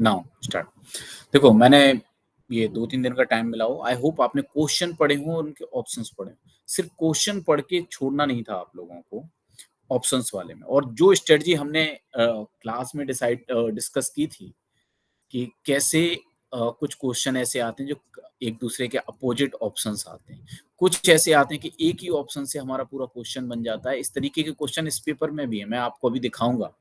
Now start. देखो मैंने ये 2-3 दिन का टाइम मिला हो, आई होप आपने क्वेश्चन पढ़े हों और उनके ऑप्शंस पढ़े हों। सिर्फ क्वेश्चन पढ़ के छोड़ना नहीं था आप लोगों को, ऑप्शंस वाले में। और जो स्ट्रैटेजी हमने क्लास में डिस्कस की थी कि कैसे कुछ क्वेश्चन ऐसे आते हैं जो एक दूसरे के अपोजिट ऑप्शंस आते हैं। कुछ ऐसे आते हैं कि एक ही ऑप्शन से हमारा पूरा क्वेश्चन बन जाता है। इस तरीके के क्वेश्चन इस पेपर में भी है, मैं आपको अभी दिखाऊँगा।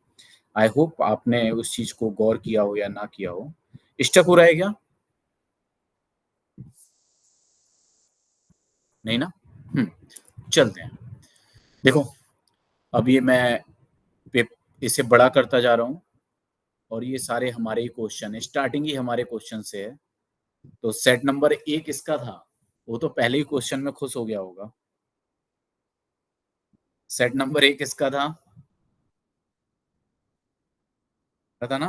आई होप आपने उस चीज़ को गौर किया हो या ना किया हो। स्टक हो रहा है क्या? नहीं ना? हुँ, चलते हैं। देखो, अब ये मैं पे इसे बड़ा करता जा रहा हूँ और ये सारे हमारे ही क्वेश्चन हैं, स्टार्टिंग ही हमारे क्वेश्चन से है। तो सेट नंबर 1 इसका था, वो तो पहले ही क्वेश्चन में खुश हो गया होगा। सेट नंबर 1 इसका था, पता ना?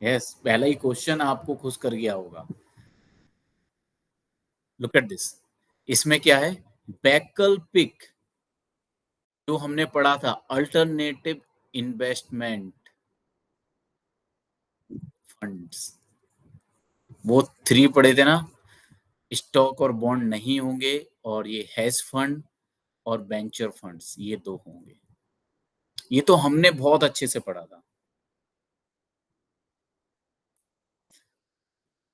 यस, पहला ही क्वेश्चन आपको खुश कर गया होगा। Look at this. इसमें क्या है? वैकल्पिक जो हमने पढ़ा था अल्टरनेटिव इन्वेस्टमेंट फंड्स, वो 3 पढ़े थे ना? स्टॉक और बॉन्ड नहीं होंगे और ये हेज फंड और वेंचर फंड्स ये 2 होंगे। ये तो हमने बहुत अच्छे से पढ़ा था,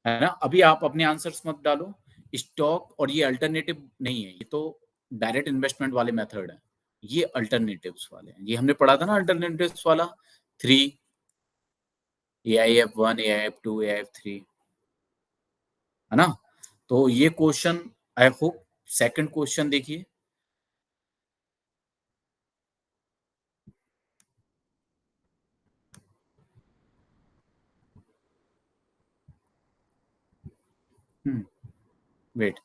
है ना? अभी आप अपने आंसर्स मत डालो। स्टॉक और ये अल्टरनेटिव नहीं है, ये तो डायरेक्ट इन्वेस्टमेंट वाले मेथड है। ये अल्टरनेटिव्स वाले हैं। ये हमने पढ़ा था ना अल्टरनेटिव्स वाला 3 एआईएफ 1, एआईएफ 2, एआईएफ 3, है ना? तो ये question I hope second question देखिए। हुँ, वेट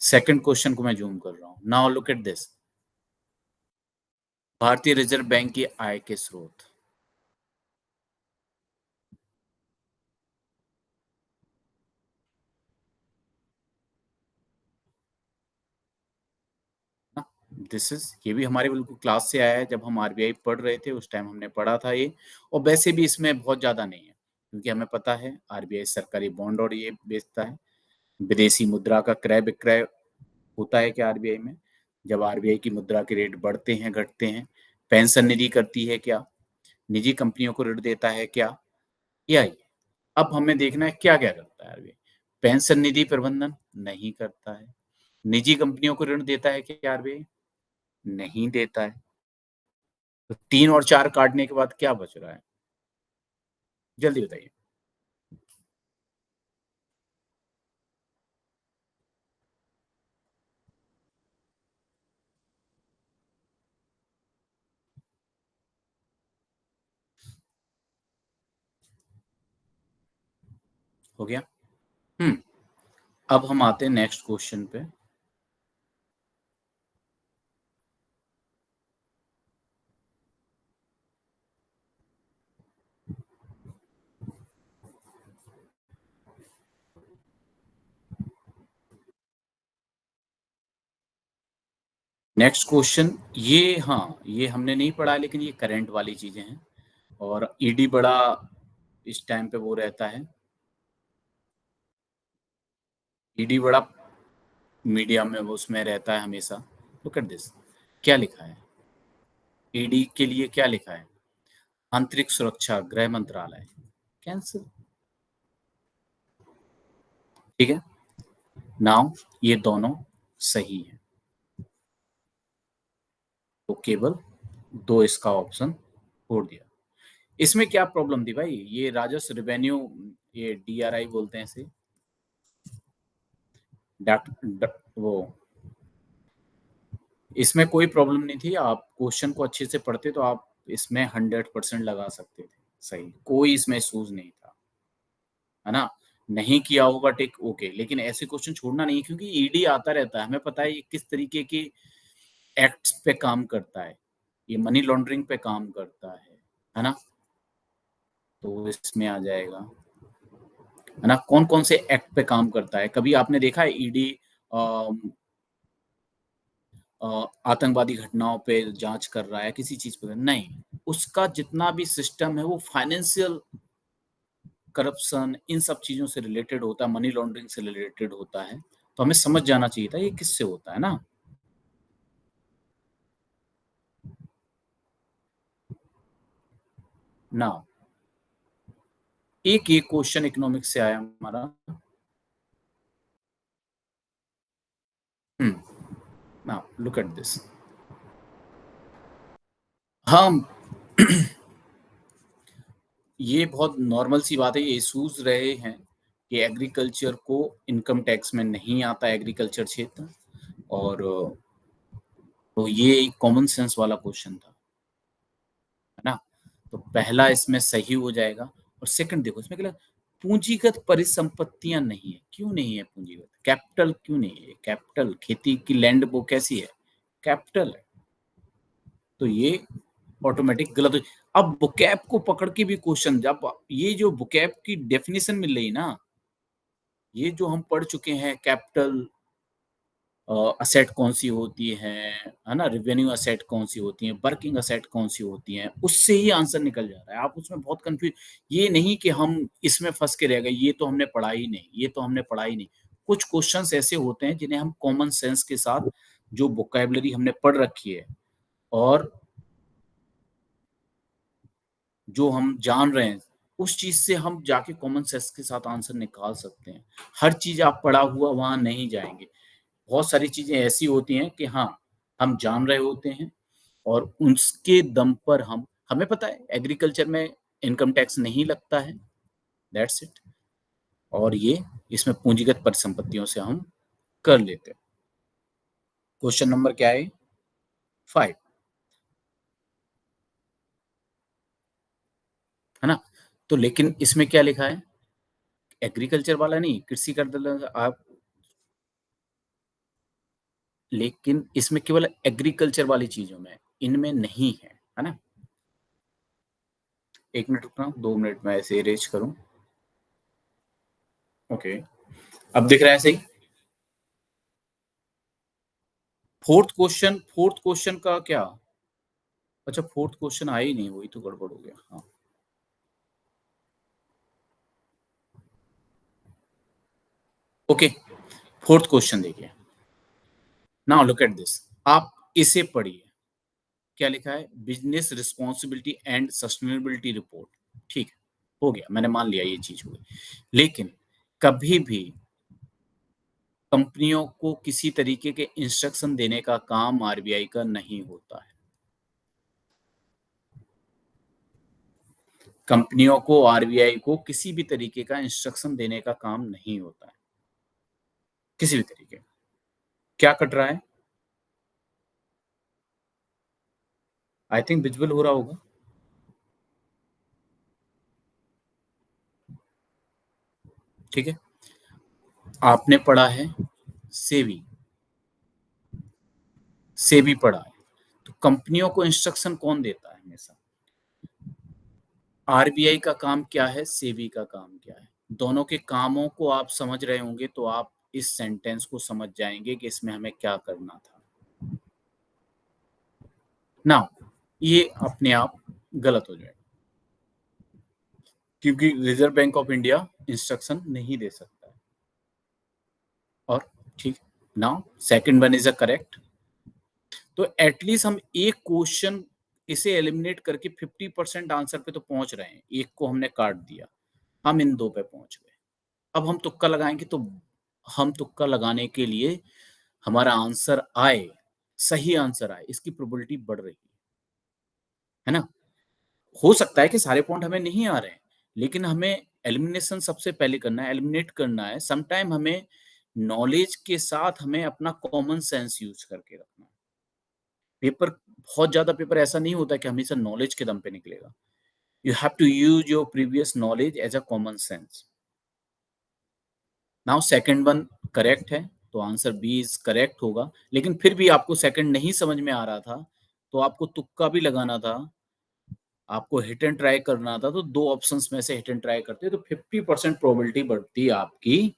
सेकंड क्वेश्चन को मैं ज़ूम कर रहा हूँ। Now look at this. भारतीय रिजर्व बैंक की आय के स्रोत। ना, दिस इज ये भी हमारे बिल्कुल क्लास से आया है। जब हम आरबीआई पढ़ रहे थे उस टाइम हमने पढ़ा था ये। और वैसे भी इसमें बहुत ज्यादा नहीं है क्योंकि हमें पता है आरबीआई सरकारी बॉन्ड और ये बेचता है। विदेशी मुद्रा का क्रय विक्रय होता है क्या आरबीआई में? जब आरबीआई की मुद्रा के रेट बढ़ते हैं घटते हैं। पेंशन निधि करती है क्या? निजी कंपनियों को ऋण देता है क्या? या ये अब हमें देखना है क्या क्या करता है आरबीआई। पेंशन निधि प्रबंधन नहीं करता है। निजी कंपनियों को ऋण देता है क्या आरबीआई? नहीं देता है। तो 3 और 4 काटने के बाद क्या बच रहा है? जल्दी बताइए। हो गया? हुँ, अब हम आते हैं नेक्स्ट क्वेश्चन पे। नेक्स्ट क्वेश्चन ये हाँ, ये हमने नहीं पढ़ा है लेकिन ये करंट वाली चीज़ें हैं और ईडी बड़ा इस टाइम पे वो रहता है, ईडी बड़ा मीडिया में वो उसमें रहता है हमेशा। Look at this. क्या लिखा है? ईडी के लिए क्या लिखा है? आंतरिक सुरक्षा गृह मंत्रालय। कैंसल। ठीक है? नाउ ये दोनों सही हैं। तो केवल 2 इसका ऑप्शन छोड़ दिया। इसमें क्या प्रॉब्लम थी भाई? ये राजस्व रेवेन्यू ये डीआरआई बोलते हैं इसे। डॉट वो इसमें कोई प्रॉब्लम नहीं थी। आप क्वेश्चन को अच्छे से पढ़ते तो आप इसमें 100% लगा सकते थे। सही, कोई इसमें इश्यूज नहीं था, है ना? नहीं किया होगा टिक ओके, लेकिन ऐसे क्वेश्चन छोड़ना नहीं क्योंकि ईडी आता रहता है। हमें पता है ये किस तरीके के एक्ट्स पे काम करता है। ये मनी लॉन्ड्रिंग पे काम करता है ना? तो इसमें आ जाएगा, है ना? कौन-कौन से एक्ट पे काम करता है? कभी आपने देखा है ईडी अ आतंकवादी घटनाओं पे जाँच कर रहा है, किसी चीज़ पे नहीं, उसका जितना भी सिस्टम है वो फाइनेंशियल करप्शन इन सब चीज़ों से रिलेटेड होता है, मनी लॉन्ड्रिंग से रिलेटेड होता है, तो हमें समझ जाना चाहिए था ये किससे होता है ना? नाउ एक ये क्वेश्चन इकोनॉमिक्स से आया हमारा। हुँ, नाउ लुक एट दिस। हम ये बहुत नॉर्मल सी बात है, ये इश्यूज़ रहे हैं कि एग्रीकल्चर को इनकम टैक्स में नहीं आता एग्रीकल्चर क्षेत्र और तो ये एक कॉमन सेंस वाला क्वेश्चन था, है ना? तो पहला इसमें सही हो जाएगा और सेकंड देखो इसमें क्या लिखा, पूंजीगत परिसंपत्तियाँ नहीं है, क्यों नहीं है पूंजीगत? कैपिटल क्यों नहीं है? कैपिटल खेती की लैंड वो कैसी है? कैपिटल है, तो ये ऑटोमेटिक गलत हो। अब vocab को पकड़ के भी क्वेश्चन जब ये जो vocab की डेफिनिशन मिल रही ना, ये जो हम पढ़ चुके हैं कैपिटल असेट कौन-सी होती है ना? रेवेन्यू असेट कौन-सी होती हैं, वर्किंग असेट कौन-सी होती हैं, उससे ही आंसर निकल जा रहा है। आप उसमें बहुत कन्फ्यूज़ ये नहीं कि हम इसमें फँस के रह गए, ये तो हमने पढ़ा ही नहीं, ये तो हमने पढ़ा ही नहीं। कुछ क्वेश्चन्स ऐसे होते हैं जिन्हें हम कॉमन सेंस के साथ जो वोकैब्युलरी हमने पढ़ रखी है और जो हम जान रहे हैं, उस चीज़ से हम जाके कॉमन सेंस के साथ आंसर निकाल सकते हैं। हर चीज़ आप पढ़ा हुआ वहाँ नहीं जाएँगे। बहुत सारी चीज़ें ऐसी होती हैं कि हाँ, हम जान रहे होते हैं और उसके दम पर हम हमें पता है एग्रीकल्चर में इनकम टैक्स नहीं लगता है, दैट्स इट और ये इसमें पूंजीगत परिसंपत्तियों से हम कर लेते हैं। क्वेश्चन नंबर क्या है? 5 है ना? तो लेकिन इसमें क्या लिखा है? एग्रीकल्चर वाला नहीं, कृषि कर दल आप लेकिन इसमें केवल एग्रीकल्चर वाली चीज़ों में, इनमें नहीं है ना? 1 मिनट रुकना, 2 मिनट मैं ऐसे इरेज़ करूँ। ओके, अब दिख रहा है सही? 4th क्वेश्चन का क्या? अच्छा 4th क्वेश्चन आया ही नहीं, वही तो गड़बड़ हो गया। हाँ, ओके, 4th क्वेश्चन देखिए। Now look at this. आप इसे पढ़िए। क्या लिखा है? Business responsibility and sustainability report. ठीक है, हो गया, मैंने मान लिया ये चीज़ हो गई। लेकिन कभी भी कंपनियों को किसी तरीके के इंस्ट्रक्शन देने का काम आरबीआई का नहीं होता है। कंपनियों को आरबीआई को किसी भी तरीके का इंस्ट्रक्शन देने का काम नहीं होता है, किसी भी तरीके का। क्या कट रहा है? आई थिंक विज़ुअल हो रहा होगा, ठीक है? आपने पढ़ा है सेबी, सेबी पढ़ा है। तो कंपनियों को इंस्ट्रक्शन कौन देता है हमेशा? आरबीआई का काम क्या है, सेबी का काम क्या है? दोनों के कामों को आप समझ रहे होंगे तो आप इस सेंटेंस को समझ जाएँगे कि इसमें हमें क्या करना था। नाउ ये अपने आप गलत हो जाएगा क्योंकि reserve bank of India instruction नहीं दे सकता है और ठीक now second one is a correct तो एट लीस्ट हम एक क्वेश्चन इसे एलिमिनेट करके 50% आंसर पे तो पहुँच रहे हैं। एक को हमने काट दिया, हम इन 2 पे पहुँच गए। अब हम तुक्का लगाएँगे तो हम तुक्का लगाने के लिए हमारा आंसर आए, सही आंसर आए, इसकी प्रोबेबिलिटी बढ़ रही है ना? हो सकता है कि सारे पॉइंट हमें नहीं आ रहे हैं, लेकिन हमें एलिमिनेशन सबसे पहले करना है, एलिमिनेट करना है। समटाइम हमें नॉलेज के साथ हमें अपना कॉमन सेंस यूज़ करके रखना है। पेपर बहुत ज़्यादा पेपर ऐसा नहीं होता कि हमेशा नॉलेज के दम पे निकलेगा। You have to use your previous knowledge as a common sense. Now second one correct है, तो आंसर बी इज़ करेक्ट होगा। लेकिन फिर भी आपको सेकंड नहीं समझ में आ रहा था, तो आपको तुक्का भी लगाना था, आपको हिट एंड ट्राई करना था, तो 2 ऑप्शंस में से हिट एंड ट्राई करते तो 50% प्रोबेबिलिटी बढ़ती आपकी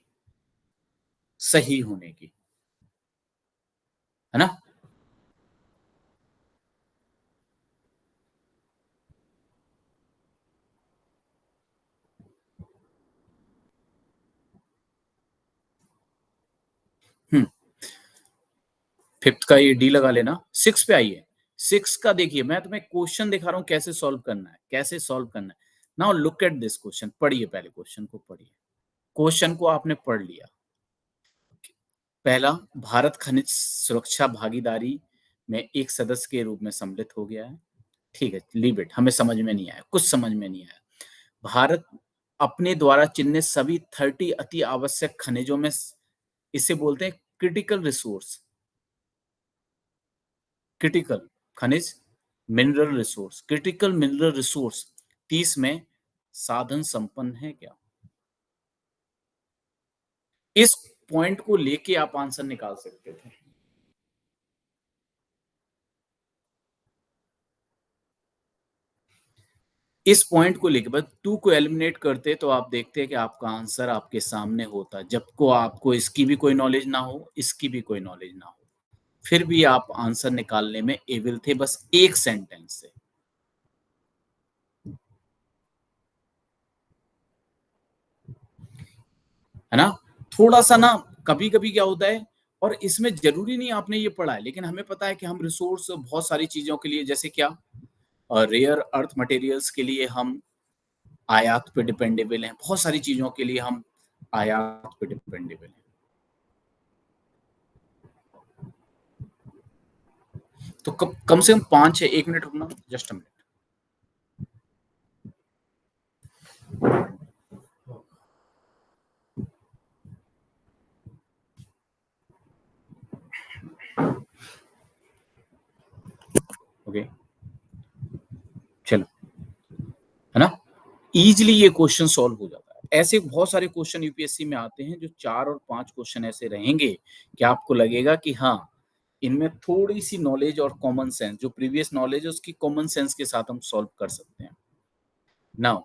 सही होने की, है ना? 5th का ये डी लगा लेना, 6 पे आइए। 6 का देखिए मैं तुम्हें क्वेश्चन दिखा रहा हूँ कैसे सॉल्व करना है, कैसे सॉल्व करना है। Now look at this question, पढ़िए पहले क्वेश्चन को पढ़िए। क्वेश्चन को आपने पढ़ लिया। पहला, भारत खनिज सुरक्षा भागीदारी में एक सदस्य के रूप में सम्मिलित हो गया है। ठीक है, लीव इट, हमें समझ में नहीं आया, कुछ समझ में नहीं आया। भारत अपने द्वारा चिन्हित सभी 30 अति आवश्यक खनिजों में इसे बोलते हैं क्रिटिकल रिसोर्स, क्रिटिकल खनिज, mineral resource, critical mineral resource 30 में साधन संपन्न है क्या? इस पॉइंट को लेके आप आंसर निकाल सकते थे। इस पॉइंट को लेके बस 2 को एलिमिनेट करते तो आप देखते कि आपका आंसर आपके सामने होता। जबको आपको इसकी भी कोई नॉलेज ना हो, इसकी भी कोई नॉलेज ना हो, फिर भी आप आंसर निकालने में एबल थे बस एक सेंटेंस से। है ना? थोड़ा-सा ना कभी-कभी क्या होता है और इसमें ज़रूरी नहीं आपने ये पढ़ा है, लेकिन हमें पता है कि हम रिसोर्स बहुत सारी चीज़ों के लिए जैसे क्या रेयर अर्थ मटेरियल्स के लिए हम आयात पे डिपेंडेबल हैं, बहुत सारी चीज़ों के लिए हम आयात पे डिपेंडेबल हैं। तो कम से कम 5 है, 1 मिनट रुकना, जस्ट अ मिनट। ओके, चलो, है ना? ईज़िली ये क्वेश्चन सॉल्व हो जाता है। ऐसे बहुत सारे क्वेश्चन यूपीएससी में आते हैं जो 4 और 5 क्वेश्चन ऐसे रहेंगे कि आपको लगेगा कि हाँ, इनमें थोड़ी-सी नॉलेज और कॉमन सेंस जो प्रीवियस नॉलेज है उसकी कॉमन सेंस के साथ हम सॉल्व कर सकते हैं। नाउ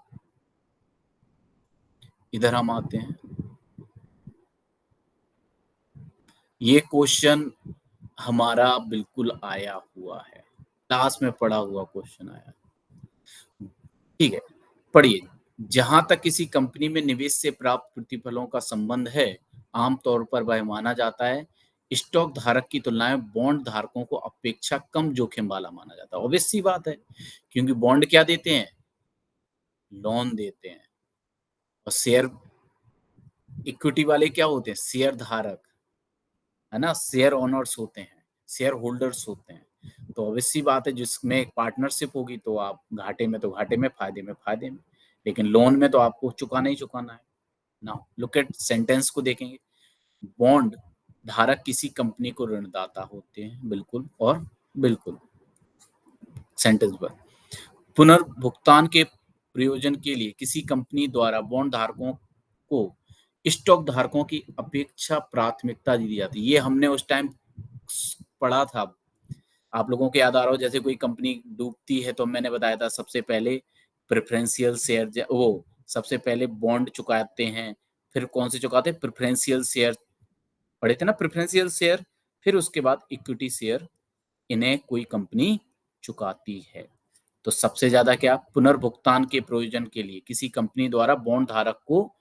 इधर हम आते हैं। ये क्वेश्चन हमारा बिल्कुल आया हुआ है। क्लास में पढ़ा हुआ क्वेश्चन आया। ठीक है, पढ़िए। जहाँ तक किसी कंपनी में निवेश से प्राप्त प्रतिफलों का संबंध है, आमतौर पर वह माना जाता है, स्टॉक धारक की तुलना में बॉन्ड धारकों को अपेक्षा कम जोखिम वाला माना जाता है। ऑब्वियस सी बात है, क्योंकि बॉन्ड क्या देते हैं? लोन देते हैं और शेयर इक्विटी वाले क्या होते हैं? शेयर धारक, है ना? शेयर ओनर्स होते हैं, शेयर होल्डर्स होते हैं। तो ऑब्वियस सी बात है जिसमें एक पार्टनरशिप होगी तो आप घाटे में तो घाटे में, फायदे में फायदे में। लेकिन लोन में तो आपको चुकाना ही चुकाना है। नाउ लुक एट सेंटेंस को देखेंगे। बॉन्ड धारक किसी कंपनी को ऋणदाता होते हैं, बिल्कुल और बिल्कुल। सेंटेंस पर पुनर्भुगतान के प्रयोजन के लिए किसी कंपनी द्वारा बॉन्ड धारकों को स्टॉक धारकों की अपेक्षा प्राथमिकता दी जाती है। ये हमने उस टाइम पढ़ा था। आप लोगों को याद आ रहा हो जैसे कोई कंपनी डूबती है तो मैंने बताया था सबसे पहले प्रेफरेंशियल शेयर वो सबसे पहले बॉन्ड चुकाते हैं, फिर कौन से चुकाते हैं? प्रेफरेंशियल शेयर पढ़े थे ना, प्रेफरेंशियल शेयर, फिर उसके बाद इक्विटी शेयर, इन्हें कोई कंपनी चुकाती है। तो सबसे ज्यादा क्या? पुनर्भुगतान के प्रयोजन के लिए किसी कंपनी द्वारा बॉन्ड धारक को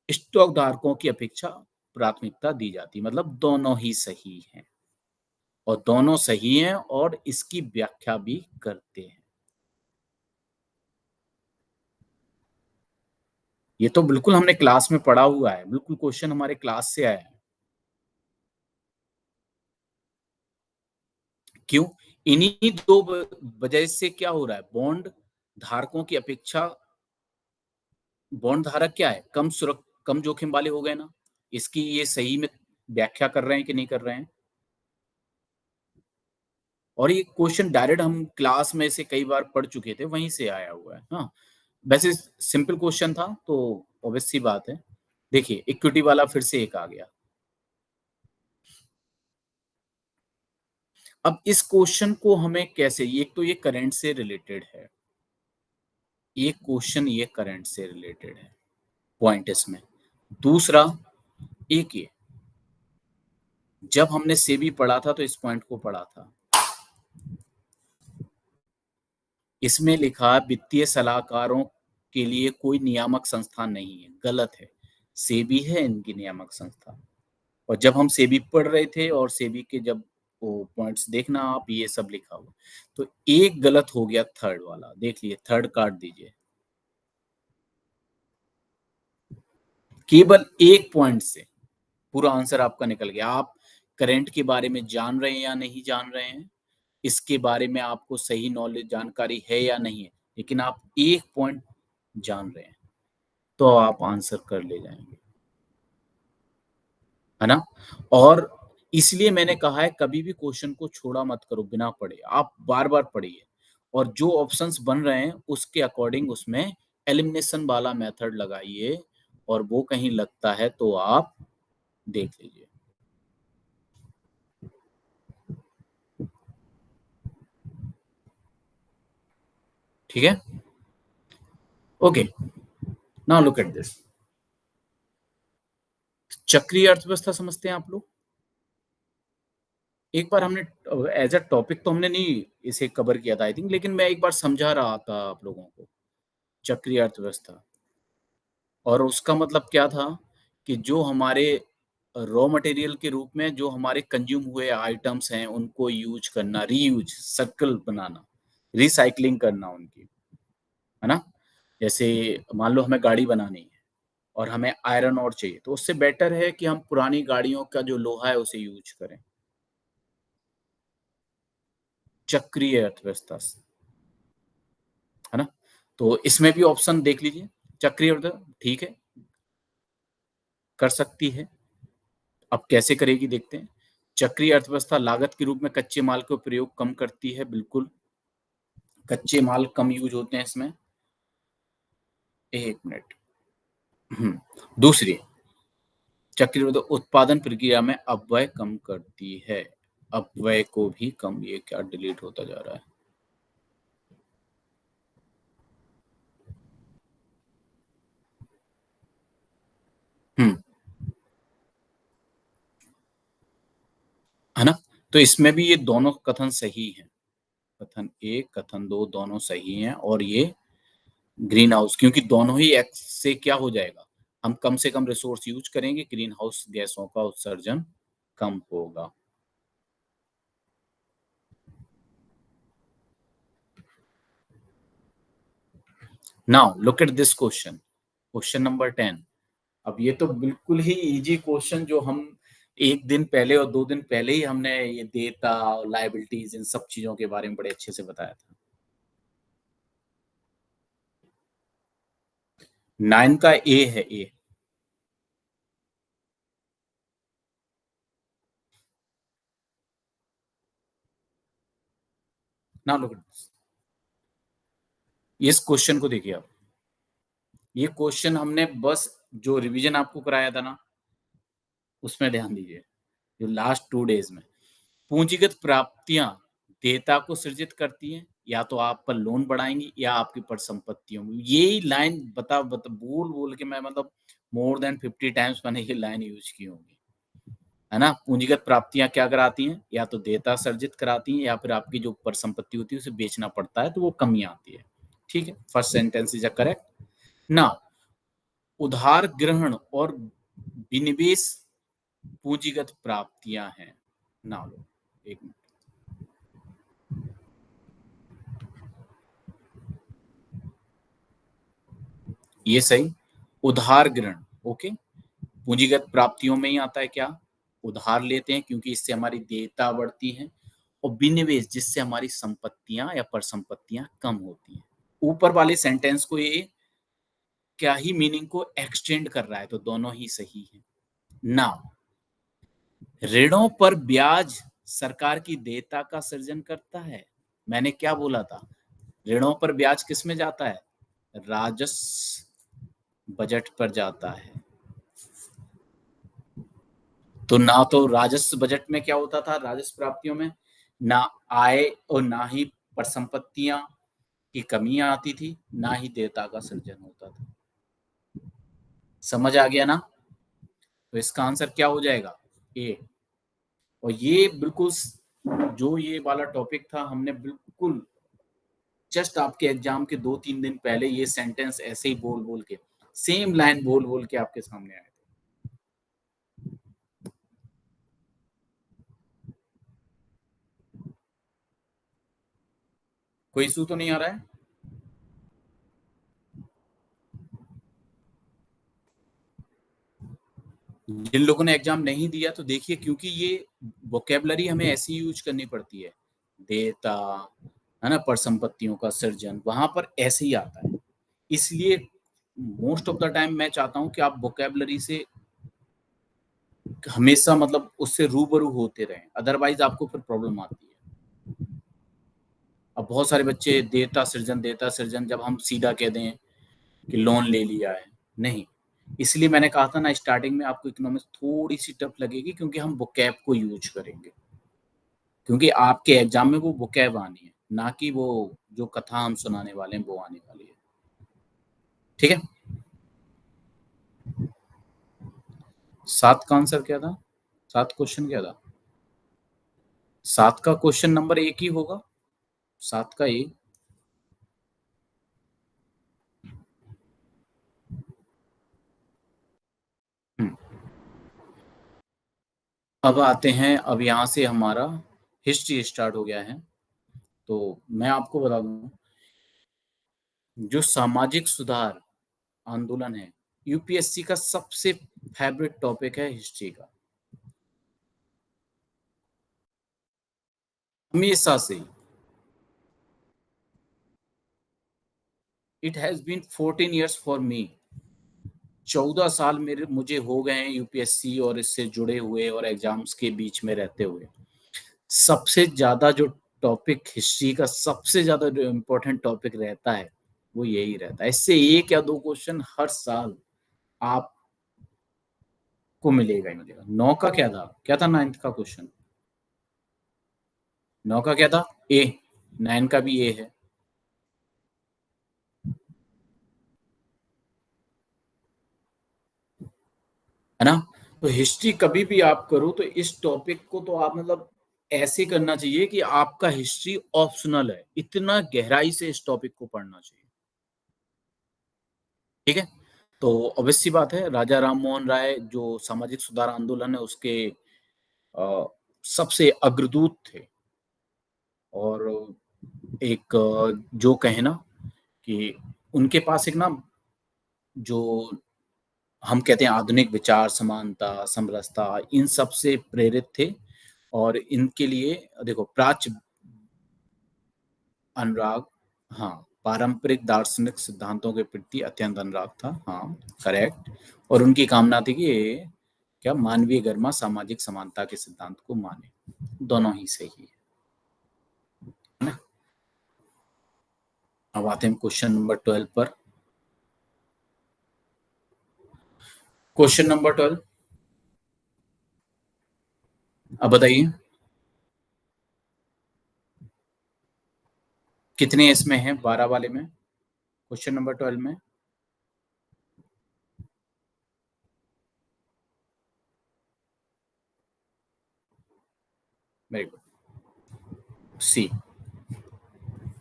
स्टॉक धारकों की अपेक्षा प्राथमिकता दी जाती है। मतलब दोनों ही सही हैं और दोनों सही हैं और इसकी व्याख्या भी करते हैं। ये तो बिल्कुल हमने क्लास में पढ़ा हुआ है, बिल्कुल क्वेश्चन हमारे क्लास से आया है। क्यों? इन्हीं दो वजह से क्या हो रहा है? बॉन्ड धारकों की अपेक्षा बॉन्ड धारक क्या है? कम जोखिम वाले हो गए ना। इसकी ये सही में व्याख्या कर रहे हैं कि नहीं कर रहे हैं? और ये क्वेश्चन डायरेक्ट हम क्लास में से कई बार पढ़ चुके थे, वहीं से आया हुआ है। हाँ, वैसे सिंपल क्वेश्चन था तो ऑब्वियस सी बात है। देखिए इक्विटी वाला फिर से एक आ गया। अब इस क्वेश्चन को हमें कैसे, एक तो ये करंट से रिलेटेड है, एक क्वेश्चन ये करंट से रिलेटेड है, पॉइंट इसमें। दूसरा एक ये, जब हमने सेबी पढ़ा था तो इस पॉइंट को पढ़ा था। इसमें लिखा वित्तीय सलाहकारों के लिए कोई नियामक संस्था नहीं है, गलत है। सेबी है इनकी नियामक संस्था। और जब हम सेबी पढ़ रहे थे और सेबी के जब वो पॉइंट्स देखना आप, ये सब लिखा हुआ। तो एक गलत हो गया थर्ड वाला, देख लीजिए, थर्ड काट दीजिए। केवल एक पॉइंट से पूरा आंसर आपका निकल गया। आप करंट के बारे में जान रहे हैं या नहीं जान रहे हैं, इसके बारे में आपको सही नॉलेज जानकारी है या नहीं है, लेकिन आप एक पॉइंट जान रहे हैं, तो आप आंसर कर ले जाएंगे, है ना? और इसलिए मैंने कहा है कभी भी क्वेश्चन को छोड़ा मत करो बिना पढ़े, आप बार-बार पढ़िए और जो ऑप्शंस बन रहे हैं उसके अकॉर्डिंग उसमें एलिमिनेशन वाला मेथड लगाइए और वो कहीं लगता है तो आप देख लीजिए। ठीक है? Okay, now look at this. चक्रीय अर्थव्यवस्था समझते हैं आप लोग? एक बार हमने एज़ अ टॉपिक तो हमने नहीं इसे कवर किया था आई थिंक, लेकिन मैं एक बार समझा रहा था आप लोगों को, चक्रीय अर्थव्यवस्था। और उसका मतलब क्या था कि जो हमारे रॉ मटेरियल के रूप में जो हमारे कंज्यूम हुए आइटम्स हैं, उनको यूज़ करना, रीयूज़, सर्कल बनाना, रिसाइक्लिंग करना उनकी, है ना? जैसे मान लो हमें गाड़ी बनानी है और हमें आयरन ओर चाहिए, तो उससे बेटर है कि हम पुरानी गाड़ियों का जो लोहा है उसे यूज़ करें, चक्रीय अर्थव्यवस्था से, है ना? तो इसमें भी ऑप्शन देख लीजिए, चक्रीय ठीक है, कर सकती है। अब कैसे करेगी देखते हैं। चक्रीय अर्थव्यवस्था लागत के रूप में कच्चे माल का प्रयोग कम करती है, बिल्कुल, कच्चे माल कम यूज़ होते हैं इसमें। 1 मिनट। हुँ, दूसरी, चक्रीय उत्पादन प्रक्रिया में अपव्यय कम करती है। अपव्यय को भी कम, ये क्या डिलीट होता जा रहा है? हुँ, है ना? तो इसमें भी ये दोनों कथन सही हैं। कथन 1, कथन 2 दोनों सही हैं और ये ग्रीन हाउस, क्योंकि दोनों ही एक्स से क्या हो जाएगा, हम कम से कम रिसोर्स यूज़ करेंगे, ग्रीन हाउस गैसों का उत्सर्जन कम होगा। Now look at this question, question number 10। अब ये तो बिल्कुल ही ईज़ी क्वेश्चन जो हम 1 दिन पहले और 2 दिन पहले ही हमने ये देता, लायबिलिटीज़ इन सब चीज़ों के बारे में बड़े अच्छे से बताया था। 9 का ए है, ए। नाउ लुक एट दिस, इस क्वेश्चन को देखिए आप। ये क्वेश्चन हमने बस जो रिवीजन आपको कराया था ना, उसमें ध्यान दीजिए, जो लास्ट 2 डेज़ में। पूंजीगत प्राप्तियाँ देयता को सृजित करती हैं, या तो आप पर लोन बढ़ाएँगी या आपकी परिसंपत्तियों में। यही लाइन बोल-बोल के मैं मतलब मोर दैन 50 टाइम्स मैंने ये लाइन यूज़ की होंगी, है ना? पूंजीगत प्राप्तियाँ क्या कराती हैं? या तो देयता सर्जित कराती हैं या फिर आपकी जो परिसंपत्ति होती है उसे बेचना पड़ता है, तो वो कमी आती है। ठीक है? First sentence is a correct. Now उधार ग्रहण और विनिवेश पूंजीगत प्राप्तियाँ हैं। नाउ लो, 1 मिनट। ये सही, उधार ग्रहण, ओके। पूंजीगत प्राप्तियों में ही आता है क्या? उधार लेते हैं क्योंकि इससे हमारी देयता बढ़ती है, और विनिवेश जिससे हमारी संपत्तियां या परिसंपत्तियां कम होती हैं। ऊपर वाले सेंटेंस को ये क्या ही मीनिंग को एक्सटेंड कर रहा है, तो दोनों ही सही है। नाउ ऋणों पर ब्याज सरकार की देयता का सृजन करता है। मैंने क्या बोला था? ऋणों पर ब्याज किस में जाता है? राजस्व बजट पर जाता है। तो ना तो राजस्व बजट में क्या होता था, राजस्व प्राप्तियों में ना आय और ना ही परिसंपत्तियां की कमियां आती थी, ना ही देयता का सृजन होता था। समझ आ गया ना? तो इसका आंसर क्या हो जाएगा? ए। और ये बिल्कुल जो ये वाला टॉपिक था, हमने बिल्कुल जस्ट आपके एग्जाम के 2-3 दिन पहले ये सेंटेंस ऐसे ही बोल बोल के, सेम लाइन बोल बोल के आपके सामने आए थे। कोई इशू तो नहीं आ रहा है? जिन लोगों ने एग्जाम नहीं दिया तो देखिए, क्योंकि ये वोकेबलरी हमें ऐसी यूज करनी पड़ती है, देयता, है ना, परिसंपत्तियों का सृजन, वहां पर ऐसे ही आता है। इसलिए मोस्ट ऑफ द टाइम मैं चाहता हूं कि आप वोकेबलरी से हमेशा मतलब उससे रूबरू होते रहें, अदरवाइज आपको फिर प्रॉब्लम आती है। अब बहुत सारे बच्चे देयता सृजन जब हम सीधा कह दें कि लोन ले लिया है, नहीं। इसलिए मैंने कहा था ना स्टार्टिंग में, आपको इकोनॉमिक्स थोड़ी सी टफ लगेगी क्योंकि हम वोकैब को यूज करेंगे, क्योंकि आपके एग्जाम में वो वोकैब आनी है, ना कि वो जो कथा हम सुनाने वाले हैं वो आने वाली है। ठीक है। 7 का आंसर क्या था? 7 क्वेश्चन क्या था? 7 का क्वेश्चन नंबर 1 ही होगा, 7 का ए। हम्म, अब आते हैं, अब यहाँ से हमारा हिस्ट्री स्टार्ट हो गया है। तो मैं आपको बता दूं, जो सामाजिक सुधार आंदोलन है, यूपीएससी का सबसे फेवरेट टॉपिक है हिस्ट्री का, हमेशा से ही। It has been 14 years for me. 14 साल मेरे मुझे हो गए हैं यूपीएससी और इससे जुड़े हुए और एग्जाम्स के बीच में रहते हुए। सबसे ज्यादा जो टॉपिक हिस्ट्री का सबसे ज्यादा जो इम्पोर्टेंट टॉपिक रहता है वो यही रहता है। इससे 1 या 2 क्वेश्चन हर साल आपको मिलेगा ही मिलेगा। 9 का क्या था? क्या था 9th का क्वेश्चन? 9 का क्या था? ए। 9 का भी ए है। है ना? तो हिस्ट्री कभी भी आप करो तो इस टॉपिक को तो आप मतलब ऐसे करना चाहिए कि आपका हिस्ट्री ऑप्शनल है, इतना गहराई से इस टॉपिक को पढ़ना चाहिए। ठीक है। तो ऑब्वियस सी बात है, राजा राम मोहन राय जो सामाजिक सुधार आंदोलन है उसके अ, सबसे अग्रदूत थे। और एक जो कहे ना कि उनके पास एक ना, जो हम कहते हैं आधुनिक विचार, समानता, समरसता, इन सब से प्रेरित थे। और इनके लिए देखो, प्राच्य अनुराग, हाँ, पारंपरिक दार्शनिक सिद्धांतों के प्रति अत्यंत अनुराग था, हाँ, करेक्ट। और उनकी कामना थी कि ये क्या मानवीय गरिमा, सामाजिक समानता के सिद्धांत को माने। दोनों ही सही है ना? अब आते हैं क्वेश्चन नंबर 12 पर। क्वेश्चन नंबर 12, अब बताइए कितने इसमें हैं 12 वाले में, क्वेश्चन नंबर 12 में? Very good. सी,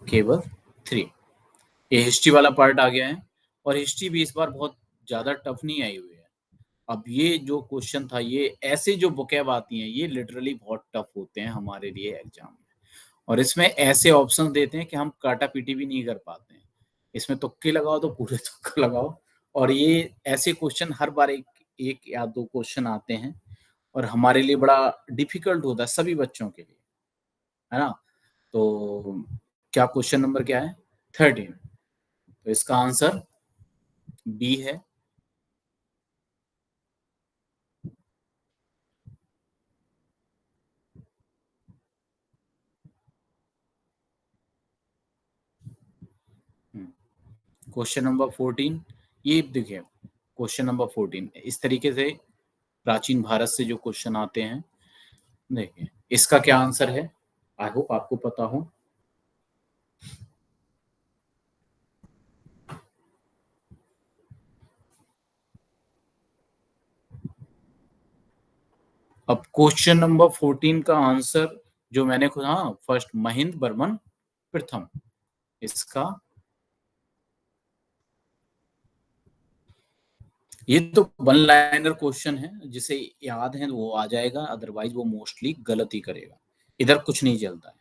केवल 3। ये हिस्ट्री वाला पार्ट आ गया है। और हिस्ट्री भी इस बार बहुत ज्यादा टफ नहीं आई हुई है। अब ये जो क्वेश्चन था, ये ऐसे जो बुकेब आती हैं ये लिटरली बहुत टफ होते हैं हमारे लिए एग्जाम में। और इसमें ऐसे ऑप्शन देते हैं कि हम काटा पीटी भी नहीं कर पाते हैं। इसमें तुक्के लगाओ तो पूरे तुक्का लगाओ। और ये ऐसे क्वेश्चन हर बार एक 1 या 2 क्वेश्चन आते हैं, और हमारे लिए बड़ा डिफिकल्ट होता है, सभी बच्चों के लिए, है ना? तो क्या क्वेश्चन नंबर क्या है? 13। तो इसका आंसर बी है। क्वेश्चन नंबर 14, ये देखिए, क्वेश्चन नंबर 14 इस तरीके से प्राचीन भारत से जो क्वेश्चन आते हैं, देखिए इसका क्या आंसर है। आई होप आपको पता हो। अब क्वेश्चन नंबर 14 का आंसर जो मैंने खुद, हाँ, फर्स्ट महेंद्र बर्मन प्रथम, इसका। ये तो वन लाइनर क्वेश्चन है, जिसे याद है वो आ जाएगा, अदरवाइज वो मोस्टली गलत ही करेगा। इधर कुछ नहीं चलता है।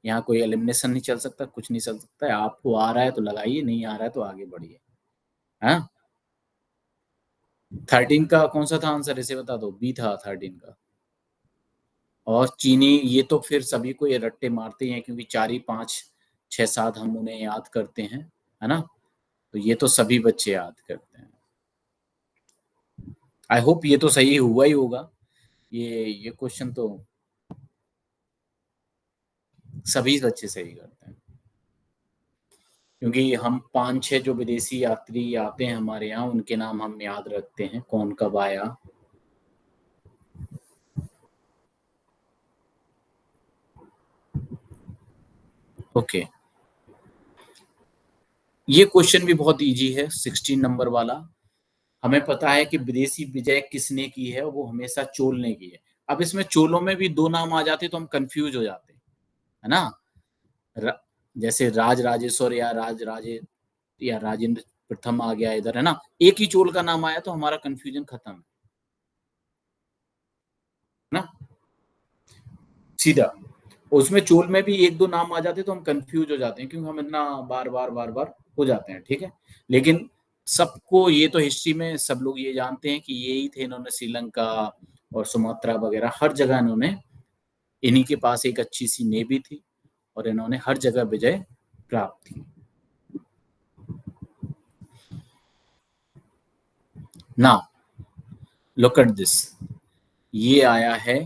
यहाँ कोई एलिमिनेशन नहीं चल सकता, कुछ नहीं चल सकता है। आपको आ रहा है तो लगाइए, नहीं आ रहा है तो आगे बढ़िए। हाँ? 13 का कौन-सा था आंसर इसे बता दो? बी था 13 का। और चीनी ये तो फिर सभी को ये रट्टे मारते ही हैं क्योंकि 4 ही 5, 6, 7 हम उन्हें याद करते हैं, है ना? तो ये तो सभी बच्चे याद करते हैं। आई होप ये तो सही हुआ ही होगा। ये क्वेश्चन तो सभी बच्चे सही करते हैं। क्योंकि हम 5-6 जो विदेशी यात्री आते हैं हमारे यहाँ, उनके नाम हम याद रखते हैं, कौन कब आया। ओके, ये क्वेश्चन भी बहुत इजी है, 16 नंबर वाला। हमें पता है कि विदेशी विजय किसने की है, वो हमेशा चोल ने की है। अब इसमें चोलों में भी 2 नाम आ जाते तो हम कन्फ्यूज़ हो जाते, है ना? र जैसे राज राजेश्वर या राज राजे या राजेंद्र प्रथम आ गया इधर, है ना? एक ही चोल का नाम आया तो हमारा कन्फ्यूज़न खत्म है ना? सीधा। उसमें चोल में भी 1-2 नाम आ जाते तो हम कन्फ्यूज़ हो जाते हैं क्योंकि हम इतना बार-बार, बार-बार हो जाते हैं, ठीक है? लेकिन सबको ये तो हिस्ट्री में सब लोग ये जानते हैं कि ये ही थे, इन्होंने श्रीलंका और सुमात्रा वगैरह हर जगह इन्होंने, इन्हीं के पास एक अच्छी-सी नेवी थी और इन्होंने हर जगह विजय प्राप्त की। नाउ लुक एट दिस, ये आया है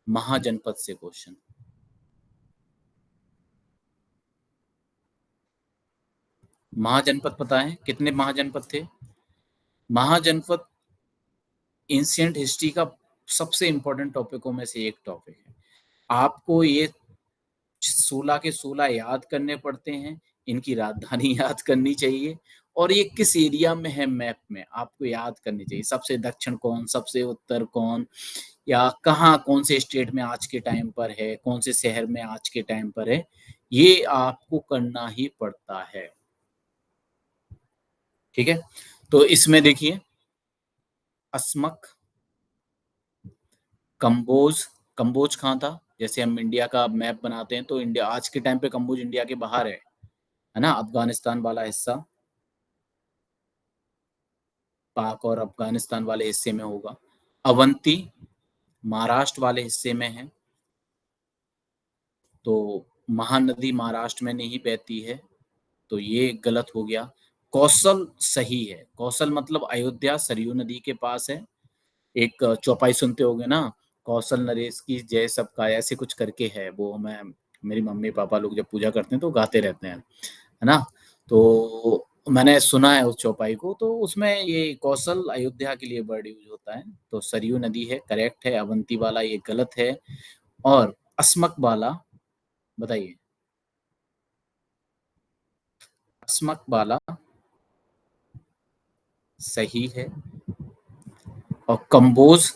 महाजनपद से क्वेश्चन। महाजनपद पता है कितने महाजनपद थे? महाजनपद एंशिएंट हिस्ट्री का सबसे इम्पोर्टेंट टॉपिकों में से एक टॉपिक है। आपको ये 16 के 16 याद करने पड़ते हैं, इनकी राजधानी याद करनी चाहिए और ये किस एरिया में है मैप में, आपको याद करनी चाहिए। सबसे दक्षिण कौन, सबसे उत्तर कौन या कहाँ कौन से स्टेट में आज के टाइम पर है, कौन से शहर में आज के टाइम पर है, ये आपको करना ही पड़ता है। ठीक है? तो इसमें देखिए अस्मक, कंबोज, कंबोज कहाँ था? जैसे हम इंडिया का मैप बनाते हैं तो इंडिया आज के टाइम पे कंबोज इंडिया के बाहर है ना? अफ़गानिस्तान वाला हिस्सा, पाक और अफ़गानिस्तान वाले हिस्से में होगा। अवंती महाराष्ट्र वाले हिस्से में है, तो महानदी महाराष्ट्र में नहीं बहती है, तो ये गलत हो गया। कौशल सही है, कौशल मतलब अयोध्या सरयू नदी के पास है। एक चौपाई सुनते होंगे ना, कौशल नरेश की जय सब काय ऐसे कुछ करके है, वो मैं मेरी मम्मी-पापा लोग जब पूजा करते हैं तो गाते रहते हैं, है ना? तो मैंने सुना है उस चौपाई को, तो उसमें ये कौशल अयोध्या के लिए वर्ड यूज़ होता है, तो सरयू नदी है, करेक्ट है, अवंती वाला ये गलत है और अस्मक वाला बताइए? अस्मक वाला सही है और कंबोज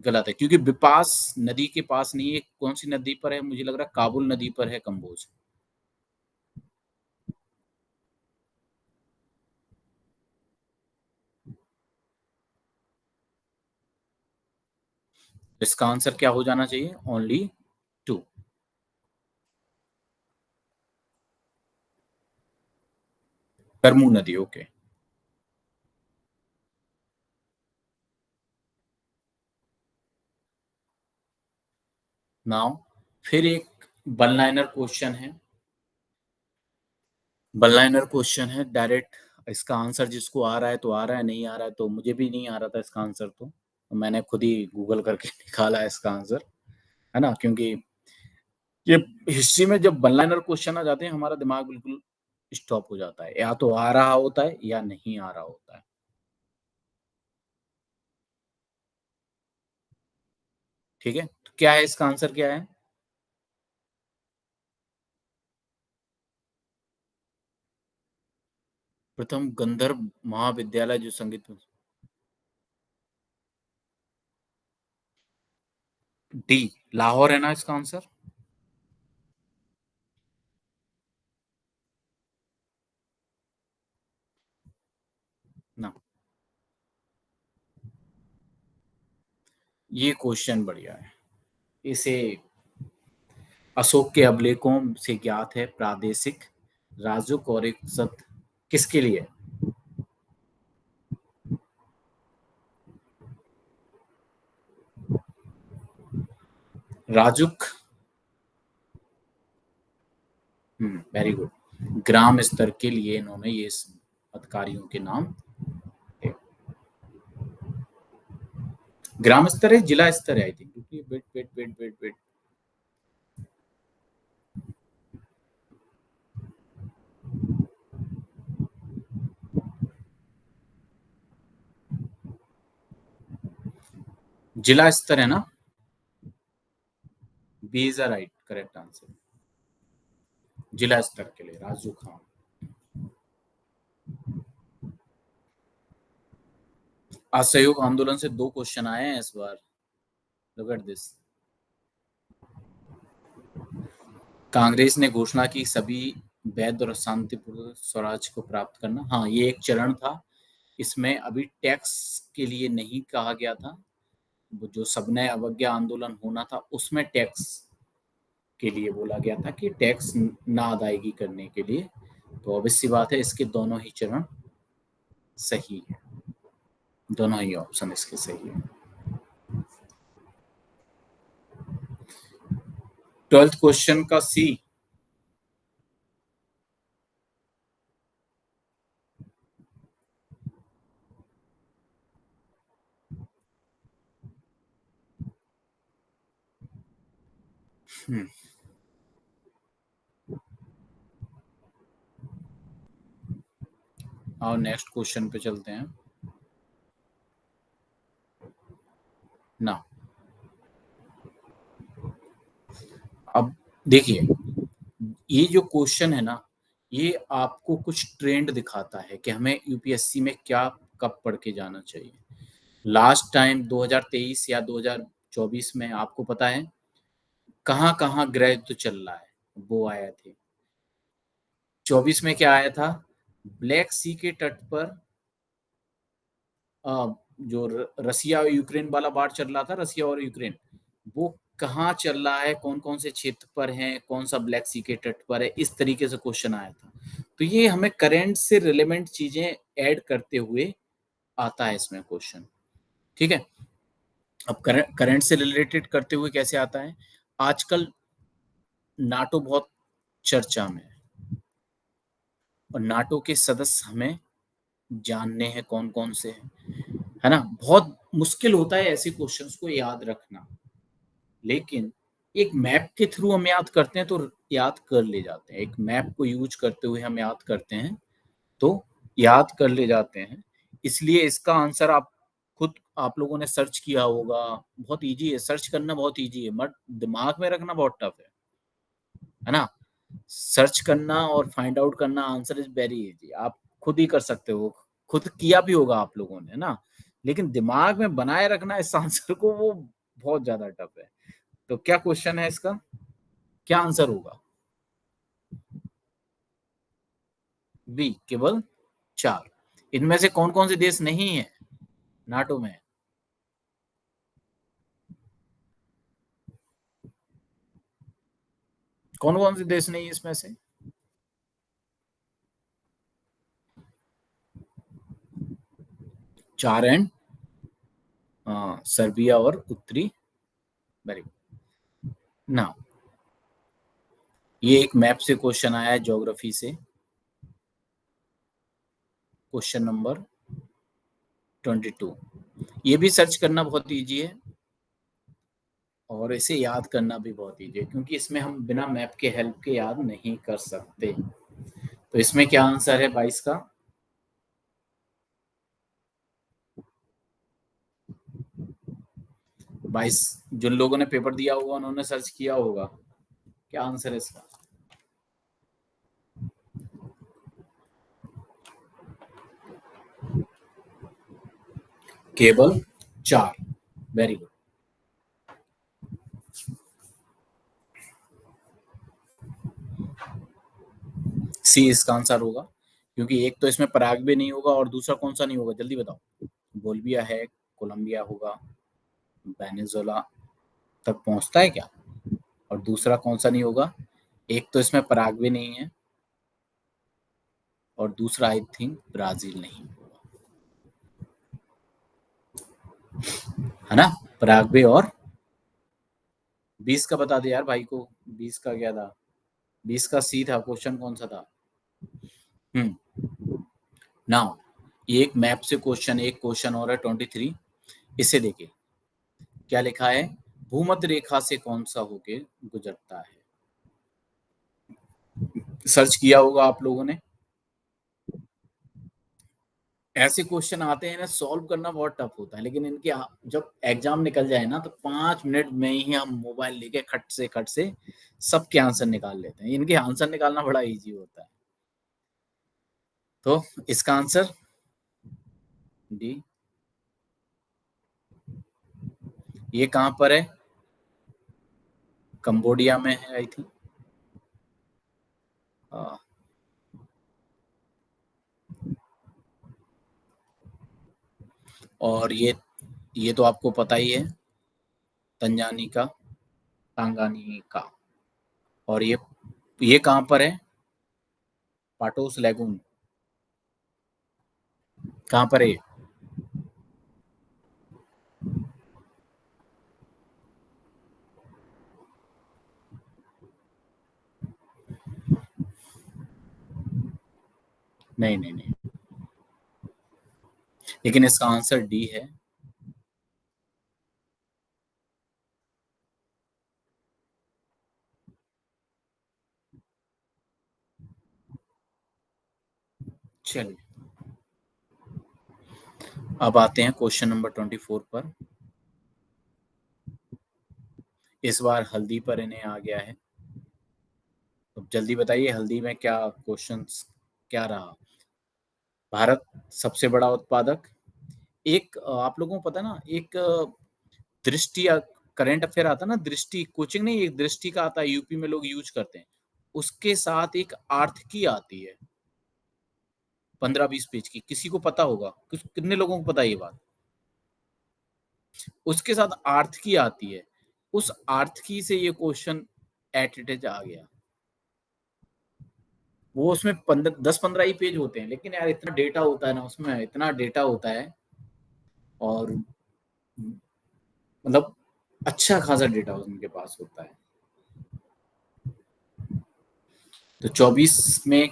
गलत है क्योंकि बिपास नदी के पास नहीं है, कौन-सी नदी पर है? मुझे लग रहा है काबुल नदी पर है कंबोज। इसका आंसर क्या हो जाना चाहिए? ओनली 2। करमू नदी, ओके। नाउ फिर एक वन लाइनर क्वेश्चन है। वन लाइनर क्वेश्चन है डायरेक्ट, इसका आंसर जिसको आ रहा है तो आ रहा है, नहीं आ रहा है तो मुझे भी नहीं आ रहा था इसका आंसर तो मैंने खुद ही गूगल करके निकाला है इसका आंसर, है ना? क्योंकि ये हिस्ट्री में जब वन लाइनर क्वेश्चन आ जाते हैं हमारा दिमाग बिल्कुल स्टॉप हो जाता है। या तो आ रहा होता है या नहीं आ रहा होता है। ठीक है? तो क्या है इसका आंसर क्या है? प्रथम गंधर्व महाविद्यालय जो संगीत डी लाहौर है ना इसका आंसर? ना, ये क्वेश्चन बढ़िया है। इसे अशोक के अभिलेखों से ज्ञात है प्रादेशिक राजुक और एक सत किसके लिए? राजुक। Very good. ग्राम स्तर के लिए इन्होंने ये अधिकारियों के नाम थे। ग्राम स्तर है, जिला स्तर है I think. Wait wait wait wait wait. जिला स्तर है ना? B is right correct answer. जिला स्तर के लिए राजू खान। असहयोग आंदोलन से 2 क्वेश्चन आए हैं इस बार। Look at this. कांग्रेस ने घोषणा की सभी वैध और शांतिपूर्ण स्वराज को प्राप्त करना। हाँ, ये एक चरण था। इसमें अभी टैक्स के लिए नहीं कहा गया था। वो जो सबने अवज्ञा आंदोलन होना था उसमें टैक्स के लिए बोला गया था कि टैक्स ना अदायगी करने के लिए। तो obvious सी बात है इसके दोनों ही चरण सही है। दोनों ही ऑप्शन इसके सही है। 12th क्वेश्चन का सी। और नेक्स्ट क्वेश्चन पे चलते हैं ना। अब देखिए, ये जो क्वेश्चन है ना, ये आपको कुछ ट्रेंड दिखाता है कि हमें यूपीएससी में क्या कब पढ़ के जाना चाहिए। लास्ट टाइम 2023 या 2024 में आपको पता है कहाँ कहाँ ग्रह युद्ध चल रहा है, वो आया थे। 24 में क्या आया था? ब्लैक सी के तट पर जो रसिया और यूक्रेन वाला वार चल रहा था, रसिया और यूक्रेन, वो कहाँ चल रहा है, कौन कौन से क्षेत्र पर है, कौन सा ब्लैक सी के तट पर है, इस तरीके से क्वेश्चन आया था। तो ये हमें करंट से रिलेवेंट चीजें ऐड करते हुए आता है इसमें क्वेश्चन। ठीक है। अब करंट से रिलेटेड करते हुए कैसे आता है? आजकल नाटो बहुत चर्चा में है और नाटो के सदस्य हमें जानने हैं कौन कौन से हैं, है ना? बहुत मुश्किल होता है ऐसे क्वेश्चंस को याद रखना, लेकिन एक मैप के थ्रू हम याद करते हैं तो याद कर ले जाते हैं। एक मैप को यूज करते हुए हम याद करते हैं तो याद कर ले जाते हैं। इसलिए इसका आंसर आप खुद आप लोगों ने सर्च किया होगा। बहुत इजी है, सर्च करना बहुत इजी है, बट दिमाग में रखना बहुत टफ है ना? सर्च करना और फाइंड आउट करना आंसर इज वेरी इजी, आप खुद ही कर सकते हो, खुद किया भी होगा आप लोगों ने ना। लेकिन दिमाग में बनाए रखना इस आंसर को, वो बहुत ज्यादा टफ है। तो क्या क्वेश्चन है इसका? क्या आंसर होगा? बी केवल 4। इनमें से कौन कौन से देश नहीं है नाटो में? कौन कौन से देश नहीं है इसमें से? 4 एंड सर्बिया और उत्तरी। Very good. ना, ये एक मैप से क्वेश्चन आया है, ज्योग्राफी से। Question number 22। ये भी सर्च करना बहुत इजी है और इसे याद करना भी बहुत इजी है, क्योंकि इसमें हम बिना मैप के हेल्प के याद नहीं कर सकते। तो इसमें क्या आंसर है 22 का? 22 जिन लोगों ने पेपर दिया होगा उन्होंने सर्च किया होगा। क्या आंसर है इसका? केवल 4। Very good. सी इसका आंसर होगा, क्योंकि एक तो इसमें पराग भी नहीं होगा और दूसरा कौन सा नहीं होगा, जल्दी बताओ। बोलिविया है, कोलंबिया होगा, वेनेजुएला तक पहुंचता है क्या? और दूसरा कौन सा नहीं होगा? एक तो इसमें पराग्वे नहीं है और दूसरा आई थिंक ब्राजील नहीं होगा, है ना? पराग्वे और 20 का बता दे यार भाई को, 20 का क्या था? 20 का सी था, क्वेश्चन कौन सा था? नाउ ये एक मैप से क्वेश्चन, एक क्वेश्चन और है 23। इसे देखिए क्या लिखा है, भूमध्य रेखा से कौन सा होके गुजरता है? सर्च किया होगा आप लोगों ने। ऐसे क्वेश्चन आते हैं ना, सॉल्व करना बहुत टफ होता है, लेकिन इनके जब एग्जाम निकल जाए ना तो 5 मिनट में ही हम मोबाइल लेके खट से सबके आंसर निकाल लेते हैं। इनके आंसर निकालना बड़ा इजी होता है। तो इसका आंसर डी। ये कहां पर है? कंबोडिया में है आई थिंक। और ये तो आपको पता ही है, तंजानिका, टांगानिका। और ये कहां पर है? पाटोस लैगून। कहां पर है ये? नहीं नहीं नहीं, लेकिन इसका आंसर डी है। चलिए अब आते हैं क्वेश्चन नंबर 24 पर। इस बार हल्दी पर इन्हें आ गया है, तो जल्दी बताइए हल्दी में क्या क्वेश्चंस क्या रहा? भारत सबसे बड़ा उत्पादक। एक आप लोगों को पता ना, एक दृष्टि करंट अफेयर आता ना, दृष्टि कोचिंग नहीं, एक दृष्टि का आता है, यूपी में लोग यूज करते हैं। उसके साथ एक आर्थिकी आती है, 15-20 पेज की। किसी को पता होगा? कितने लोगों को पता है ये बात? उसके साथ आर्थिकी आती है, उस आर्थिकी से ये क्वेश्चन एट आ गया। वो उसमें 10-15 ही पेज होते हैं, लेकिन यार इतना डेटा होता है ना उसमें, इतना डेटा होता है। और मतलब अच्छा खासा डेटा उनके पास होता है। तो 24 में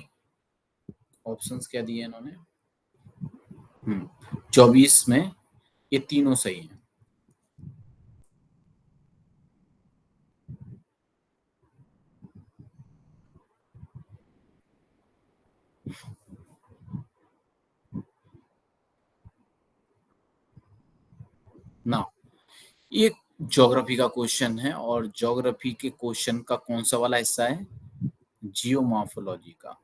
ऑप्शंस क्या दिए इन्होंने? 24 में ये तीनों सही हैं। ना, ये ज्योग्राफी का क्वेश्चन है, और ज्योग्राफी के क्वेश्चन का कौन सा वाला हिस्सा है? जियोमॉर्फोलॉजी का।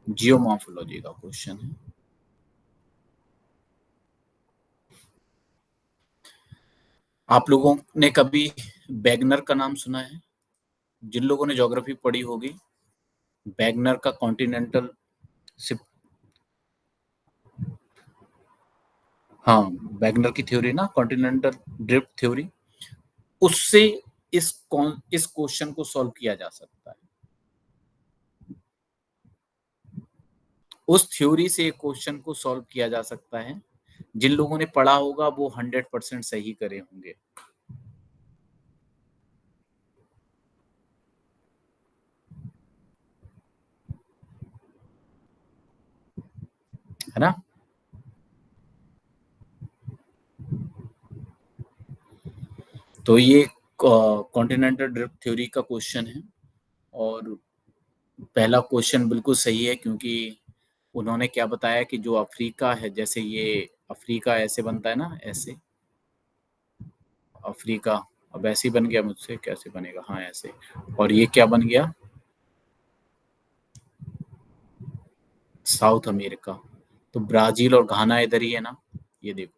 जियोमॉर्फोलॉजी का क्वेश्चन है। आप लोगों ने कभी बैगनर का नाम सुना है? जिन लोगों ने ज्योग्राफी पढ़ी होगी, बैगनर का कॉन्टिनेंटल शिफ्ट। हाँ, बैगनर की थ्योरी ना, कॉन्टिनेंटल ड्रिफ्ट थ्योरी। उससे इस क्वेश्चन को सॉल्व किया जा सकता है। उस थ्योरी से क्वेश्चन को सॉल्व किया जा सकता है। जिन लोगों ने पढ़ा होगा वो 100% सही करे होंगे, है ना? तो ये कॉन्टिनेंटल ड्रिफ्ट थ्योरी का क्वेश्चन है। और पहला क्वेश्चन बिल्कुल सही है, क्योंकि उन्होंने क्या बताया कि जो अफ्रीका है, जैसे ये अफ्रीका ऐसे बनता है ना, ऐसे अफ्रीका। अब ऐसे ही बन गया, मुझसे कैसे बनेगा? हाँ ऐसे। और ये क्या बन गया? South America. तो ब्राजील और घाना इधर ही है ना, ये देखो।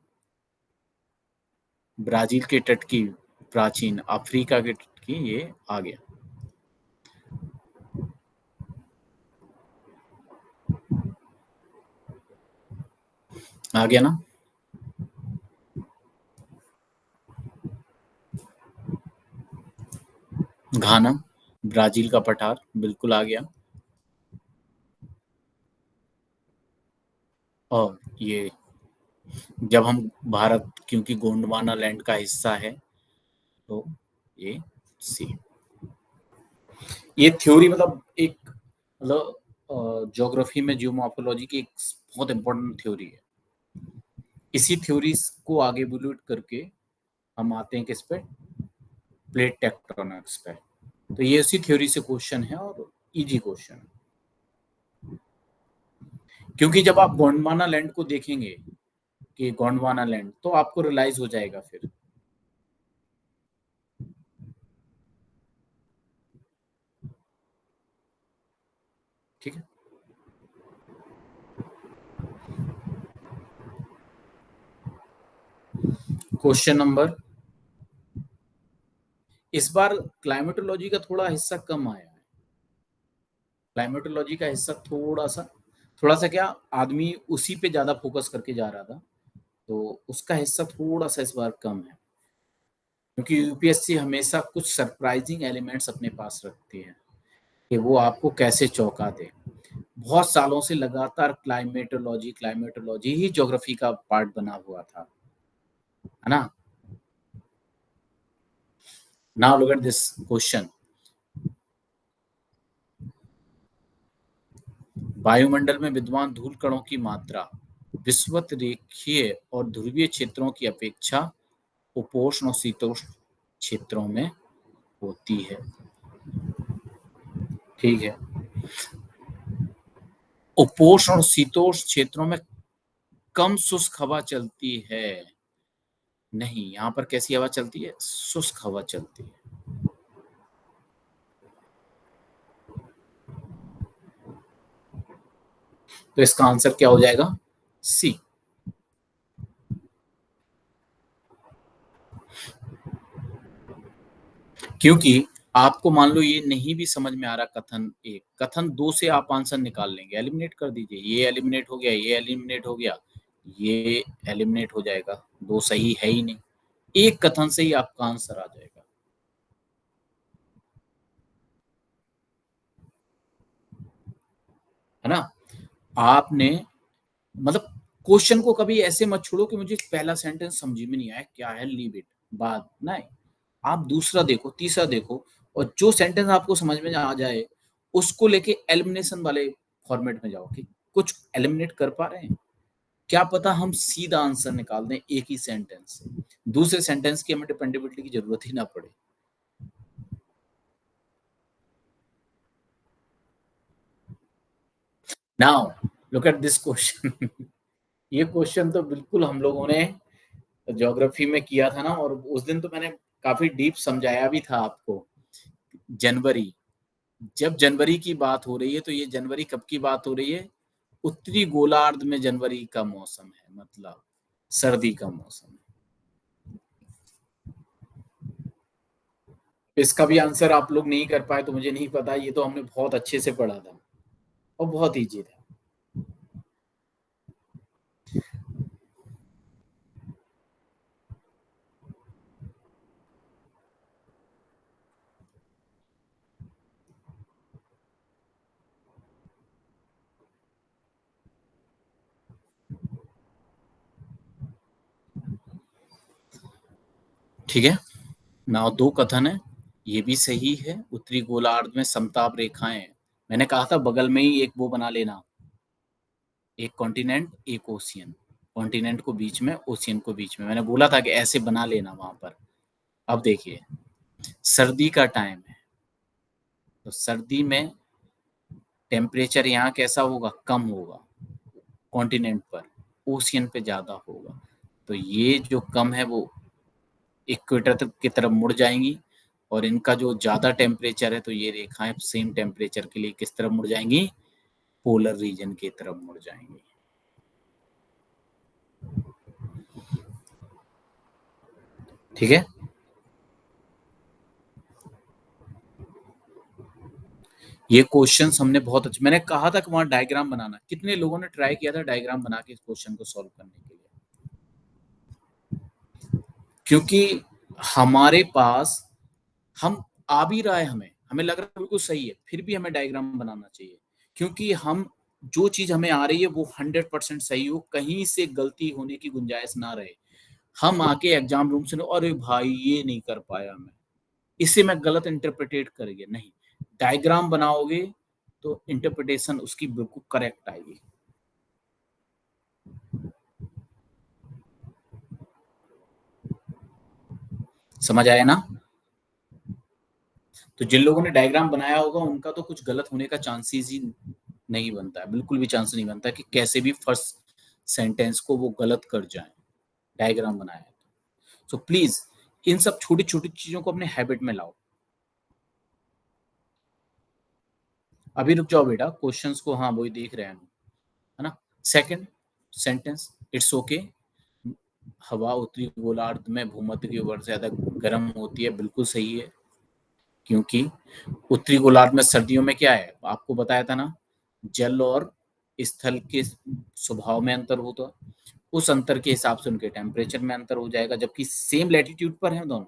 ब्राजील के तट की प्राचीन, अफ्रीका के तट की, ये आ गया। आ गया ना? घाना, ब्राज़ील का पठार, बिल्कुल आ गया। और ये जब हम भारत क्योंकि गोंडवाना लैंड का हिस्सा है, तो ये सी। ये थ्योरी मतलब एक मतलब ज्योग्राफी में जियोमॉर्फोलॉजी की एक बहुत इम्पोर्टेंट थ्योरी है। इसी थ्योरीज को आगे एवोल्यूट करके हम आते हैं किस पे, प्लेट टेक्टोनिक्स पे। तो ये उसी थ्योरी से क्वेश्चन है और इजी क्वेश्चन है, क्योंकि जब आप गोंडवाना लैंड को देखेंगे कि गोंडवाना लैंड, तो आपको रियलाइज हो जाएगा फिर। ठीक है, क्वेश्चन नंबर, इस बार क्लाइमेटोलॉजी का थोड़ा हिस्सा कम आया है। क्लाइमेटोलॉजी का हिस्सा थोड़ा सा क्या, आदमी उसी पे ज्यादा फोकस करके जा रहा था, तो उसका हिस्सा थोड़ा सा इस बार कम है, क्योंकि यूपीएससी हमेशा कुछ सरप्राइजिंग एलिमेंट्स अपने पास रखती है कि वो आपको कैसे चौंका दे। बहुत सालों से लगातार क्लाइमेटोलॉजी क्लाइमेटोलॉजी ही ज्योग्राफी का पार्ट बना हुआ था, है ना। Now look at this question, वायुमंडल में विद्यमान धूल कणों की मात्रा विषुवत रेखीय और ध्रुवीय क्षेत्रों की अपेक्षा उपोष्ण और शीतोष्ण क्षेत्रों में होती है। ठीक है, उपोष्ण और शीतोष्ण क्षेत्रों में कम शुष्क हवा चलती है। नहीं, यहाँ पर कैसी हवा चलती है, शुष्क हवा चलती है। तो इसका आंसर क्या हो जाएगा, सी। क्योंकि आपको मान लो ये नहीं भी समझ में आ रहा कथन एक, कथन दो से आप आंसर निकाल लेंगे, एलिमिनेट कर दीजिए, ये एलिमिनेट हो गया, ये एलिमिनेट हो गया, ये एलिमिनेट हो जाएगा, दो सही है ही नहीं, एक कथन से ही आपका आंसर आ जाएगा। है ना। आपने मतलब क्वेश्चन को कभी ऐसे मत छोड़ो कि मुझे पहला सेंटेंस समझ में नहीं आया क्या है, लीव इट, बात नहीं, आप दूसरा देखो, तीसरा देखो, और जो सेंटेंस आपको समझ में आ जाए उसको लेके एलिमिनेशन वाले फॉर्मेट में जाओ कि कुछ एलिमिनेट कर पा रहे हैं, क्या पता हम सीधा आंसर निकाल दें एक ही सेंटेंस से, दूसरे सेंटेंस की हमें डिपेंडेबिलिटी की जरूरत ही ना पड़े। Now look at this question. ये क्वेश्चन तो बिल्कुल हम लोगों ने ज्योग्राफी में किया था ना, और उस दिन तो मैंने काफी डीप समझाया भी था आपको। जनवरी, जब जनवरी की बात हो रही है तो ये जनवरी कब की बात हो रही है, उत्तरी गोलार्ध में जनवरी का मौसम है, मतलब सर्दी का मौसम है। इसका भी आंसर आप लोग नहीं कर पाए तो मुझे नहीं पता, ये तो हमने बहुत अच्छे से पढ़ा था और बहुत इजी था। ठीक है, ना दो कथन है, ये भी सही है, उत्तरी गोलार्ध में समताप रेखाएं, मैंने कहा था बगल में ही एक वो बना लेना, एक कॉन्टिनेंट एक ओशियन, कॉन्टिनेंट को बीच में ओशियन को बीच में, मैंने बोला था कि ऐसे बना लेना वहां पर। अब देखिए, सर्दी का टाइम है, तो सर्दी में टेम्परेचर यहाँ कैसा होगा, कम होगा कॉन्टिनेंट पर, ओशियन पे ज्यादा होगा, तो ये जो कम है वो इक्वेटर की तरफ मुड़ जाएंगी, और इनका जो ज्यादा टेम्परेचर है तो ये रेखाएं सेम टेम्परेचर के लिए किस तरफ मुड़ जाएंगी, पोलर रीजन की तरफ मुड़ जाएंगी। ठीक है, ये क्वेश्चंस हमने बहुत अच्छे, मैंने कहा था कि वहां डायग्राम बनाना, कितने लोगों ने ट्राई किया था डायग्राम बना के इस क्वेश्चन को सॉल्व करने के लिए, क्योंकि हमारे पास हम आ भी रहा है हमें लग रहा है बिल्कुल सही है, फिर भी हमें डायग्राम बनाना चाहिए। क्योंकि हम जो चीज़ हमें आ रही है वो 100% सही हो, कहीं से गलती होने की गुंजाइश ना रहे। हम आके एग्ज़ाम रूम से अरे भाई ये नहीं कर पाया मैं, इसे मैं गलत इंटरप्रेटेट करेंगे, नहीं। डायग्राम बनाओगे तो इंटरप्रिटेशन उसकी बिल्कुल करेक्ट आएगी। समझ आया ना? तो जिन लोगों ने डायग्राम बनाया होगा उनका तो कुछ गलत होने का चांसेस ही नहीं बनता है, बिल्कुल भी चांस नहीं बनता कि कैसे भी फर्स्ट सेंटेंस को वो गलत कर जाएं, डायग्राम बनाया है। सो प्लीज इन सब छोटी छोटी चीजों को अपने हैबिट में लाओ। अभी रुक जाओ बेटा, क्वेश्चंस को हाँ वही देख रहे हैं हम, है ना। सेकंड सेंटेंस, इट्स ओके, हवा उत्तरी गोलार्ध में भूमध्य की ओर ज्यादा गर्म होती है, बिल्कुल सही है। क्योंकि उत्तरी गोलार्ध में सर्दियों में क्या है, आपको बताया था ना, जल और स्थल के स्वभाव में अंतर होता है, उस अंतर के हिसाब से उनके टेम्परेचर में अंतर हो जाएगा, जबकि सेम लैटिट्यूड पर हैं दोनों,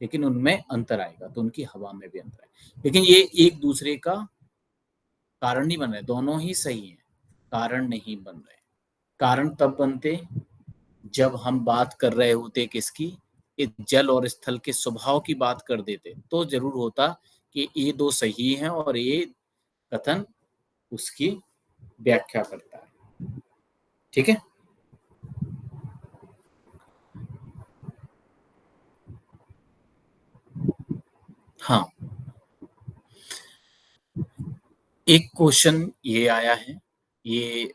लेकिन उनमें अंतर आएगा, तो उनकी हवा में भी अंतर है। लेकिन ये एक दूसरे का कारण नहीं बन रहे, दोनों ही सही हैं, कारण नहीं बन रहे। कारण तब बनते जब हम बात कर रहे होते किसकी, इस जल और स्थल के स्वभाव की बात कर देते, तो जरूर होता कि ये दो सही हैं और ये कथन उसकी व्याख्या करता है। ठीक है। हाँ, एक क्वेश्चन ये आया है, ये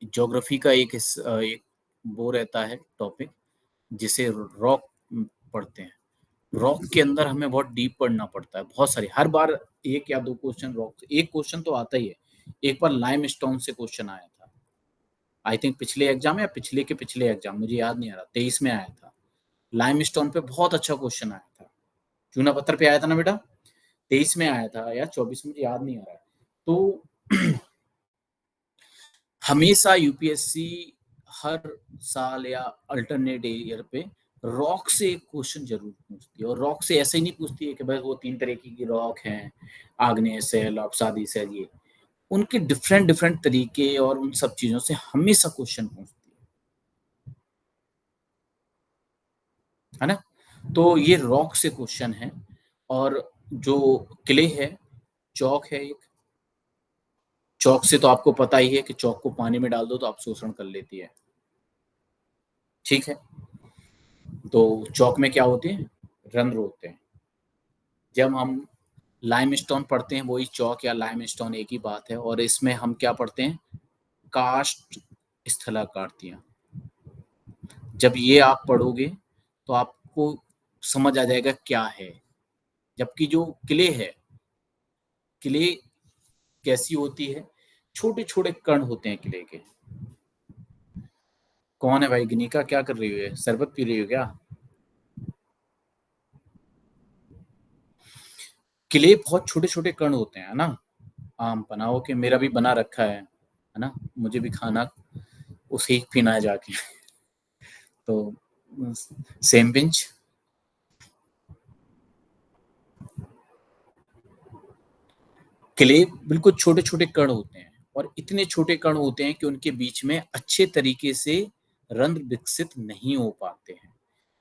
ज्योग्राफी का एक वो रहता है टॉपिक, जिसे रॉक पढ़ते हैं। रॉक के अंदर हमें बहुत डीप पढ़ना पड़ता है, बहुत सारे, हर बार एक या दो क्वेश्चन रॉक से, एक क्वेश्चन तो आता ही है। एक बार लाइम स्टोन से क्वेश्चन आया था, आई थिंक पिछले एग्जाम या पिछले के पिछले एग्जाम, मुझे याद नहीं आ रहा, 23 में आया था। लाइम स्टोन पे बहुत अच्छा क्वेश्चन आया था, चूना पत्थर पे आया था ना बेटा, 23 में आया था या 24 में, मुझे याद नहीं आ रहा है। तो हमेशा यूपीएससी हर साल या अल्टरनेट ईयर पे रॉक से एक क्वेश्चन जरूर पूछती है, और रॉक से ऐसे ही नहीं पूछती है कि भाई वो तीन तरीके की रॉक हैं, आग्नेय सेल, अवसादी सेल, ये उनके डिफरेंट डिफरेंट तरीके, और उन सब चीजों से हमेशा क्वेश्चन पूछती है ना। तो ये रॉक से क्वेश्चन है। और जो क्ले है, चौक है एक, चौक से तो आपको पता ही है कि चौक को पानी में डाल दो तो अवशोषण कर लेती है, ठीक है। तो चौक में क्या होते हैं, रंध्र होते हैं। जब हम लाइमस्टोन पढ़ते हैं, वही चौक या लाइमस्टोन एक ही बात है, और इसमें हम क्या पढ़ते हैं, कास्ट स्थलाकृतियां। जब ये आप पढ़ोगे तो आपको समझ आ जाएगा क्या है। जबकि जो क्ले है, क्ले कैसी होती है, छोटे छोटे कण होते हैं क्ले के। कौन है भाई, गनिका क्या कर रही है, शरबत पी रही हो क्या? क्ले बहुत छोटे छोटे कण होते हैं, है ना। आम बनाओ के मेरा भी बना रखा है ना, मुझे भी खाना उसे ही पीना है जाके। तो सेम पिंच, क्ले बिल्कुल छोटे छोटे कण होते हैं, और इतने छोटे कण होते हैं कि उनके बीच में अच्छे तरीके से रंध्र विकसित नहीं हो पाते हैं।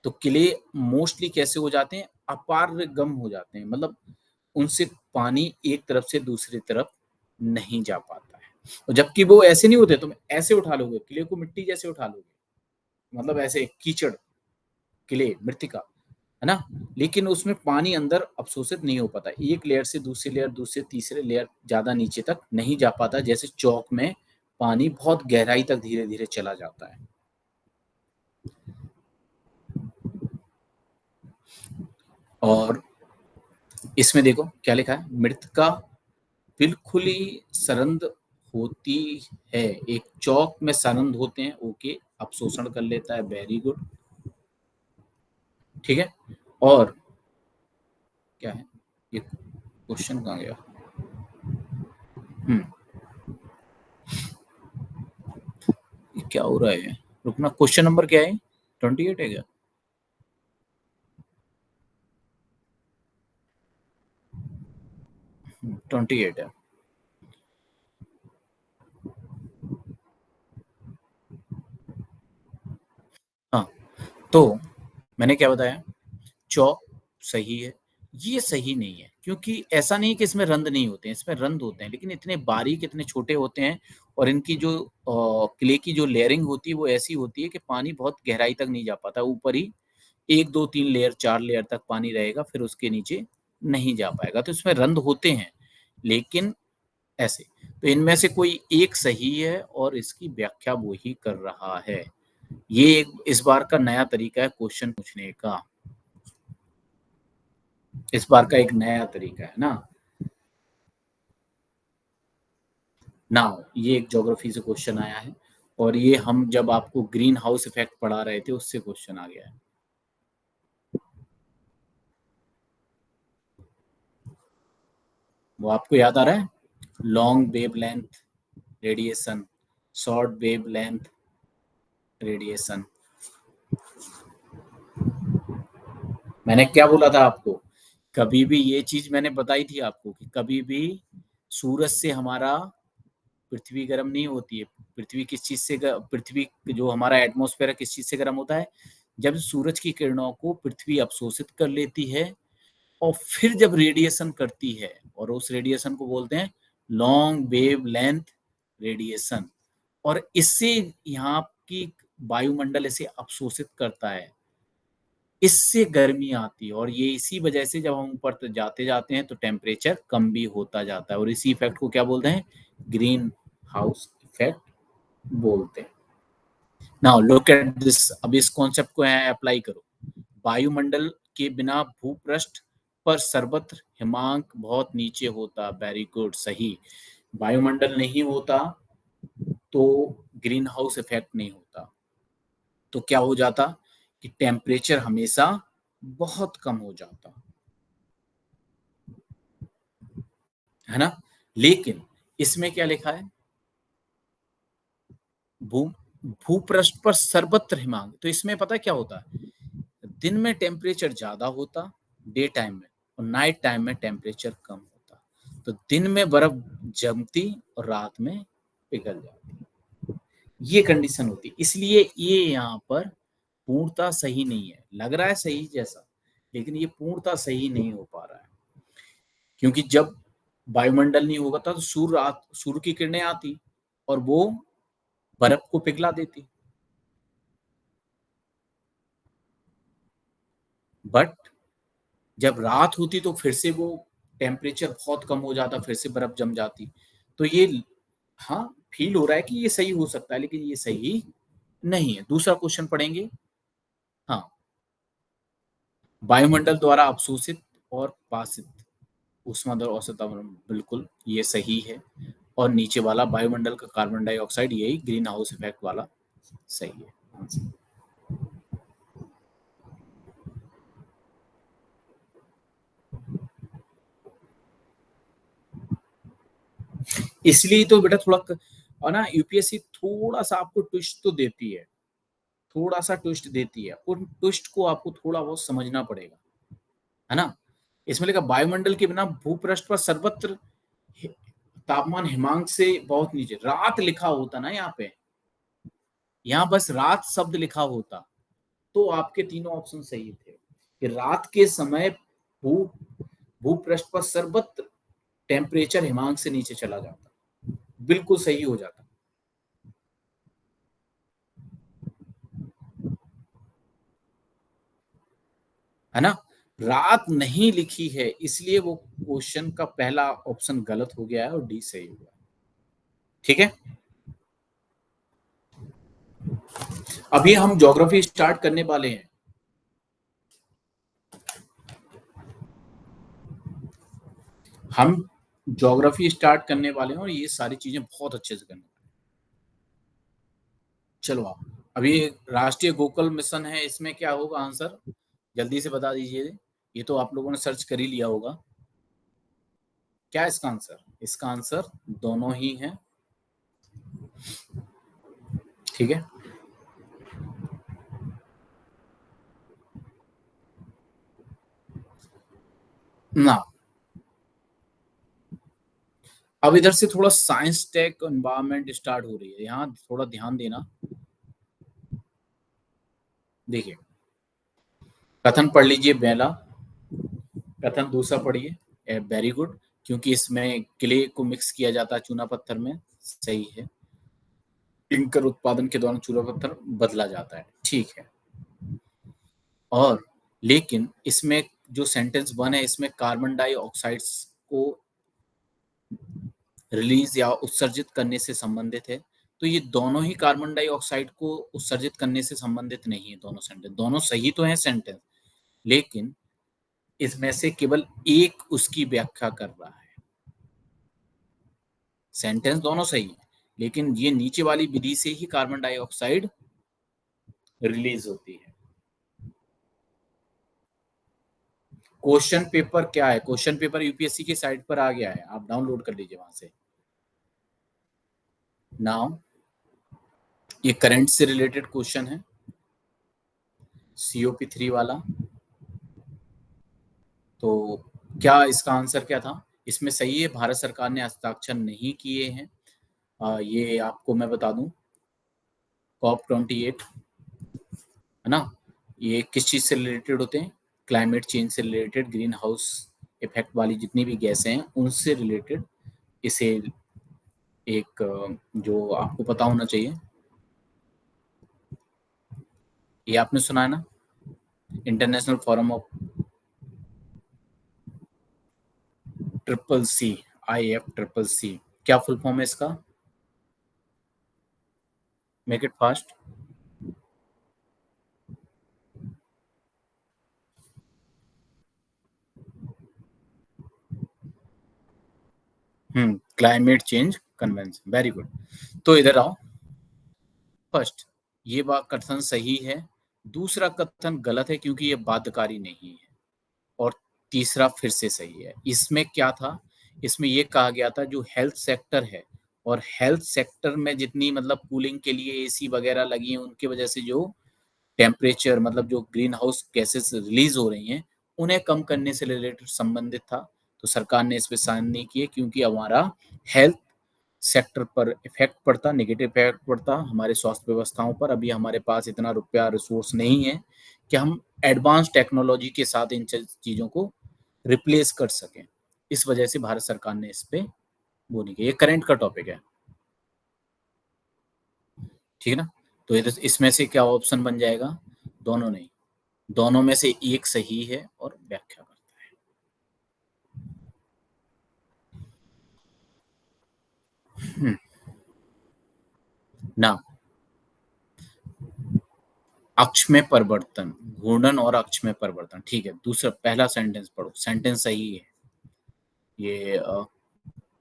तो क्ले मोस्टली कैसे हो जाते हैं, अपारगम हो जाते हैं, मतलब उनसे पानी एक तरफ से दूसरी तरफ नहीं जा पाता है। और जबकि वो ऐसे नहीं होते, तुम ऐसे उठा लोगे क्ले को, मिट्टी जैसे उठा लोगे, मतलब ऐसे कीचड़, क्ले मृतिका, है ना। लेकिन उसमें पानी अंदर अवशोषित नहीं हो पाता, एक लेयर से दूसरी लेयर, दूसरे तीसरे लेयर ज्यादा नीचे तक नहीं जा पाता, जैसे चौक में पानी बहुत गहराई तक धीरे धीरे चला जाता है। और इसमें देखो क्या लिखा है, मृतिका बिल्कुल ही सरंद होती है, एक चौक में सरंद होते हैं, ओके, अवशोषण कर लेता है, वेरी गुड, ठीक है। और क्या है, ये क्वेश्चन कहाँ गया, हम्म, ये क्या हो रहा है, रुकना, क्वेश्चन नंबर क्या है, 28 है क्या? 28 है। हाँ, तो मैंने क्या बताया? चौक सही है, ये सही नहीं है, क्योंकि ऐसा नहीं है कि इसमें रंध नहीं होते हैं, इसमें रंध होते हैं, लेकिन इतने बारीक, इतने छोटे होते हैं और इनकी जो क्ले की जो लेयरिंग होती है, वो ऐसी होती है कि पानी बहुत गहराई तक नहीं जा पाता, ऊपर ही 1, 2, 3 लेयर, 4 लेयर तक पानी रहेगा, फिर उसके नीचे नहीं जा पाएगा, तो इसमें रंध होते हैं, लेकिन ऐसे। तो इनमें से कोई एक सही है और इसकी व्याख्या वो ही कर रहा है। ये एक इस बार का नया तरीका है क्वेश्चन पूछने का। इस बार का एक नया तरीका है ना। नाउ ये एक ज्योग्राफी से क्वेश्चन आया है और ये हम जब आपको ग्रीन हाउस इफेक्ट पढ़ा रहे थे उससे क्वेश्चन आ गया है। वो आपको याद आ रहा है? Long wave length radiation, short wave length radiation. मैंने क्या बोला था आपको? कभी भी ये चीज मैंने बताई थी आपको कि कभी भी सूरज से हमारा पृथ्वी गर्म नहीं होती है। पृथ्वी किस चीज से पृथ्वी जो हमारा एटमॉस्फेयर है किस चीज से गर्म होता है? जब सूरज की किरणों को पृथ्वी अवशोषित कर लेती है और फिर जब रेडिएशन करती है, और उस रेडिएशन को बोलते हैं लॉन्ग वेव लेंथ रेडिएशन। और इससे यहाँ की वायुमंडल इसे अवशोषित करता है, इससे गर्मी आती है और ये इसी वजह से जब हम ऊपर जाते जाते हैं तो टेम्परेचर कम भी होता जाता है और इसी इफेक्ट को क्या बोलते हैं? ग्रीन हाउस इफेक्ट बोलते हैं। नाउ लुक एट दिस, अब इस कॉन्सेप्ट को यहाँ अप्लाई करो। वायुमंडल के बिना भूपृष्ठ पर सर्वत्र हिमांक बहुत नीचे होता। वेरी गुड, सही। वायुमंडल नहीं होता तो ग्रीन हाउस इफेक्ट नहीं होता, तो क्या हो जाता कि टेम्परेचर हमेशा बहुत कम हो जाता, है ना। लेकिन इसमें क्या लिखा है? भू भूपृष्ठ पर सर्वत्र हिमांक, तो इसमें पता है क्या होता है? दिन में टेम्परेचर ज्यादा होता डे टाइम में, और नाइट टाइम में टेम्परेचर कम होता, तो दिन में बर्फ जमती और रात में पिघल जाती। ये कंडीशन होती, इसलिए ये यहाँ पर पूर्णता सही नहीं है। लग रहा है सही जैसा, लेकिन ये पूर्णता सही नहीं हो पा रहा है, क्योंकि जब वायुमंडल नहीं होगा था तो सूर्य की किरणें आती और वो बर्फ को पिघला देती। बट जब रात होती तो फिर से वो टेम्परेचर बहुत कम हो जाता, फिर से बर्फ जम जाती। तो ये, हाँ, फील हो रहा है कि ये सही हो सकता है, लेकिन ये सही नहीं है। दूसरा क्वेश्चन पढ़ेंगे। हाँ, वायुमंडल द्वारा अवशोषित और पासित ऊष्मादर औसत तापमान, बिल्कुल ये सही है। और नीचे वाला वायुमंडल का कार्बन डाइऑक्साइड, यही ग्रीन हाउस इफेक्ट वाला सही है आंसर। इसलिए तो बेटा थोड़ा और ना यूपीएससी थोड़ा सा आपको ट्विस्ट तो देती है, थोड़ा सा ट्विस्ट देती है, उन ट्विस्ट को आपको थोड़ा बहुत समझना पड़ेगा, है ना। इसमें लिखा वायुमंडल के बिना भूपृष्ठ पर सर्वत्र तापमान हिमांक से बहुत नीचे, रात लिखा होता ना यहाँ पे, यहाँ बस रात शब्द लिखा होता तो आपके तीनों ऑप्शन सही थे कि रात के समय भू भूपृष्ठ पर सर्वत्र टेम्परेचर हिमांक से नीचे चला जाता, बिल्कुल सही हो जाता, है ना। रात नहीं लिखी है इसलिए वो क्वेश्चन का पहला ऑप्शन गलत हो गया है और डी सही हुआ। ठीक है, अभी हम ज्योग्राफी स्टार्ट करने वाले हैं। हम ज्योग्राफी स्टार्ट करने वाले हैं और ये सारी चीजें बहुत अच्छे से करने वाले हैं। चलो आप, अभी राष्ट्रीय गोकुल मिशन है, इसमें क्या होगा आंसर? जल्दी से बता दीजिए। ये तो आप लोगों ने सर्च कर ही लिया होगा। क्या इसका आंसर? इसका आंसर दोनों ही है। ठीक है ना। अब इधर से थोड़ा साइंस टेक एनवायरनमेंट स्टार्ट हो रही है, यहाँ थोड़ा ध्यान देना। देखिए, कथन पढ़ लीजिए पहला, कथन दूसरा पढ़िए, वेरी गुड, क्योंकि इसमें क्ले को मिक्स किया जाता है चूना पत्थर में, सही है। क्लिंकर उत्पादन के दौरान चूना पत्थर बदला जाता है, ठीक है। और लेकिन इसमें जो सेंटेंस वन है, इसमें कार्बन डाइऑक्साइड्स को रिलीज या उत्सर्जित करने से संबंधित है। तो ये दोनों ही कार्बन डाइऑक्साइड को उत्सर्जित करने से संबंधित नहीं है, दोनों सेंटेंस, दोनों सही तो हैं सेंटेंस, लेकिन इसमें से केवल एक उसकी व्याख्या कर रहा है। सेंटेंस दोनों सही है, लेकिन ये नीचे वाली विधि से ही कार्बन डाइऑक्साइड रिलीज होती है। क्वेश्चन पेपर क्या है? क्वेश्चन पेपर यूपीएससी की साइट पर आ गया है, आप डाउनलोड कर लीजिए वहां से। नाउ ये करंट से रिलेटेड क्वेश्चन है, COP3 वाला। तो क्या इसका आंसर क्या था? इसमें सही है, भारत सरकार ने हस्ताक्षर नहीं किए हैं। ये आपको मैं बता दूं, COP28 है ना, ये किस चीज से रिलेटेड होते हैं? क्लाइमेट चेंज से रिलेटेड, ग्रीन हाउस इफेक्ट वाली जितनी भी गैसें हैं उनसे रिलेटेड इसे एक जो आपको पता होना चाहिए, ये आपने सुना है ना, international forum of triple C, IFCCC, क्या फुल फॉर्म है इसका? Make it fast. Climate change convention, very good. तो इधर आओ, फर्स्ट ये बात कथन सही है, दूसरा कथन गलत है क्योंकि ये बाध्यकारी नहीं है, और तीसरा फिर से सही है। इसमें क्या था? इसमें ये कहा गया था जो हेल्थ सेक्टर है, और हेल्थ सेक्टर में जितनी मतलब कूलिंग के लिए एसी वगैरह लगी है, उनकी वजह से जो टेम्परेचर मतलब जो ग्रीन हाउस गैसेस रिलीज हो रही हैं उन्हें कम करने से रिलेटेड संबंधित था। तो सरकार ने इस पे साइन नहीं किए क्योंकि हमारा हेल्थ सेक्टर पर इफेक्ट पड़ता, नेगेटिव इफेक्ट पड़ता हमारे स्वास्थ्य व्यवस्थाओं पर। अभी हमारे पास इतना रुपया रिसोर्स नहीं है कि हम एडवांस टेक्नोलॉजी के साथ इन चीज़ों को रिप्लेस कर सकें। इस वजह से भारत सरकार ने इस पे वो नहीं किया। ये करंट का टॉपिक है, ठीक है ना। तो इसमें से क्या ऑप्शन बन जाएगा? दोनों नहीं, दोनों में से एक सही है और व्याख्या करता है। ना, अक्ष में परिवर्तन, घूर्णन और अक्ष में परिवर्तन, ठीक है। दूसरा पहला सेंटेंस पढ़ो, सेंटेंस सही है। ये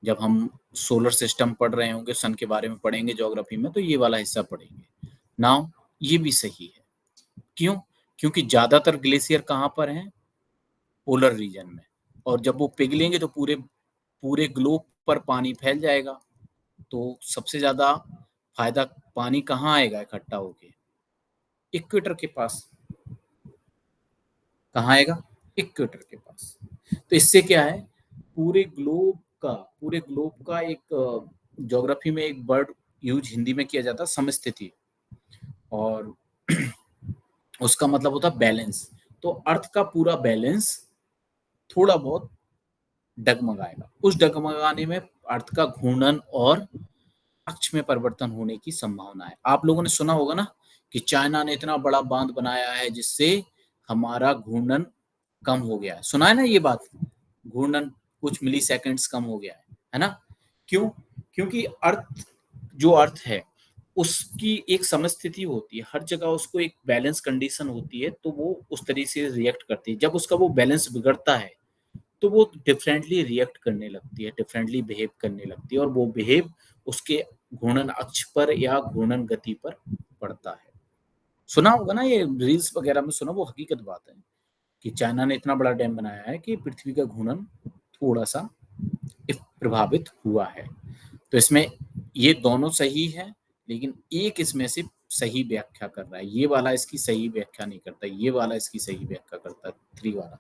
जब हम सोलर सिस्टम पढ़ रहे होंगे, सन के बारे में पढ़ेंगे ज्योग्राफी में, तो ये वाला हिस्सा पढ़ेंगे। नाउ ये भी सही है, क्यों? क्योंकि ज्यादातर ग्लेशियर कहाँ पर हैं? पोलर रीजन में, और जब वो पिघलेंगे तो पूरे पूरे ग्लोब पर पानी फैल जाएगा। तो सबसे ज्यादा फायदा पानी कहाँ आएगा इकट्ठा होके? इक्वेटर के पास। कहाँ आएगा? इक्वेटर के पास। तो इससे क्या है, पूरे ग्लोब का पूरे ग्लोब का एक ज्योग्राफी में एक वर्ड यूज हिंदी में किया जाता है, समस्थिति, और उसका मतलब होता है बैलेंस। तो अर्थ का पूरा बैलेंस थोड़ा बहुत डगमगाएगा, उस डगमगाने में अर्थ का घूर्णन और अक्ष में परिवर्तन होने की संभावना है। आप लोगों ने सुना होगा ना कि चाइना ने इतना बड़ा बांध बनाया है जिससे हमारा घूर्णन कम हो गया है, सुना है ना ये बात? घूर्णन कुछ मिली सेकेंड्स कम हो गया है ना? क्यों? क्योंकि अर्थ, जो अर्थ है उसकी एक समस्थिति होती है, हर जगह उसको एक बैलेंस कंडीशन होती है, तो वो उस तरीके से रिएक्ट करती है। जब उसका वो बैलेंस बिगड़ता है तो वो डिफरेंटली रिएक्ट करने लगती है, डिफरेंटली बिहेव करने लगती है, और वो बिहेव उसके घूर्णन अक्ष पर या घूर्णन गति पर पड़ता है। सुना होगा ना, ये रील्स वगैरह में सुना, वो हकीकत बात है कि चाइना ने इतना बड़ा डैम बनाया है कि पृथ्वी का घूर्णन थोड़ा सा प्रभावित हुआ है। तो इसमें ये दोनों सही है, लेकिन एक इसमें से सही व्याख्या कर रहा है, ये वाला इसकी सही व्याख्या नहीं करता, ये वाला इसकी सही व्याख्या करता है, 3 वाला।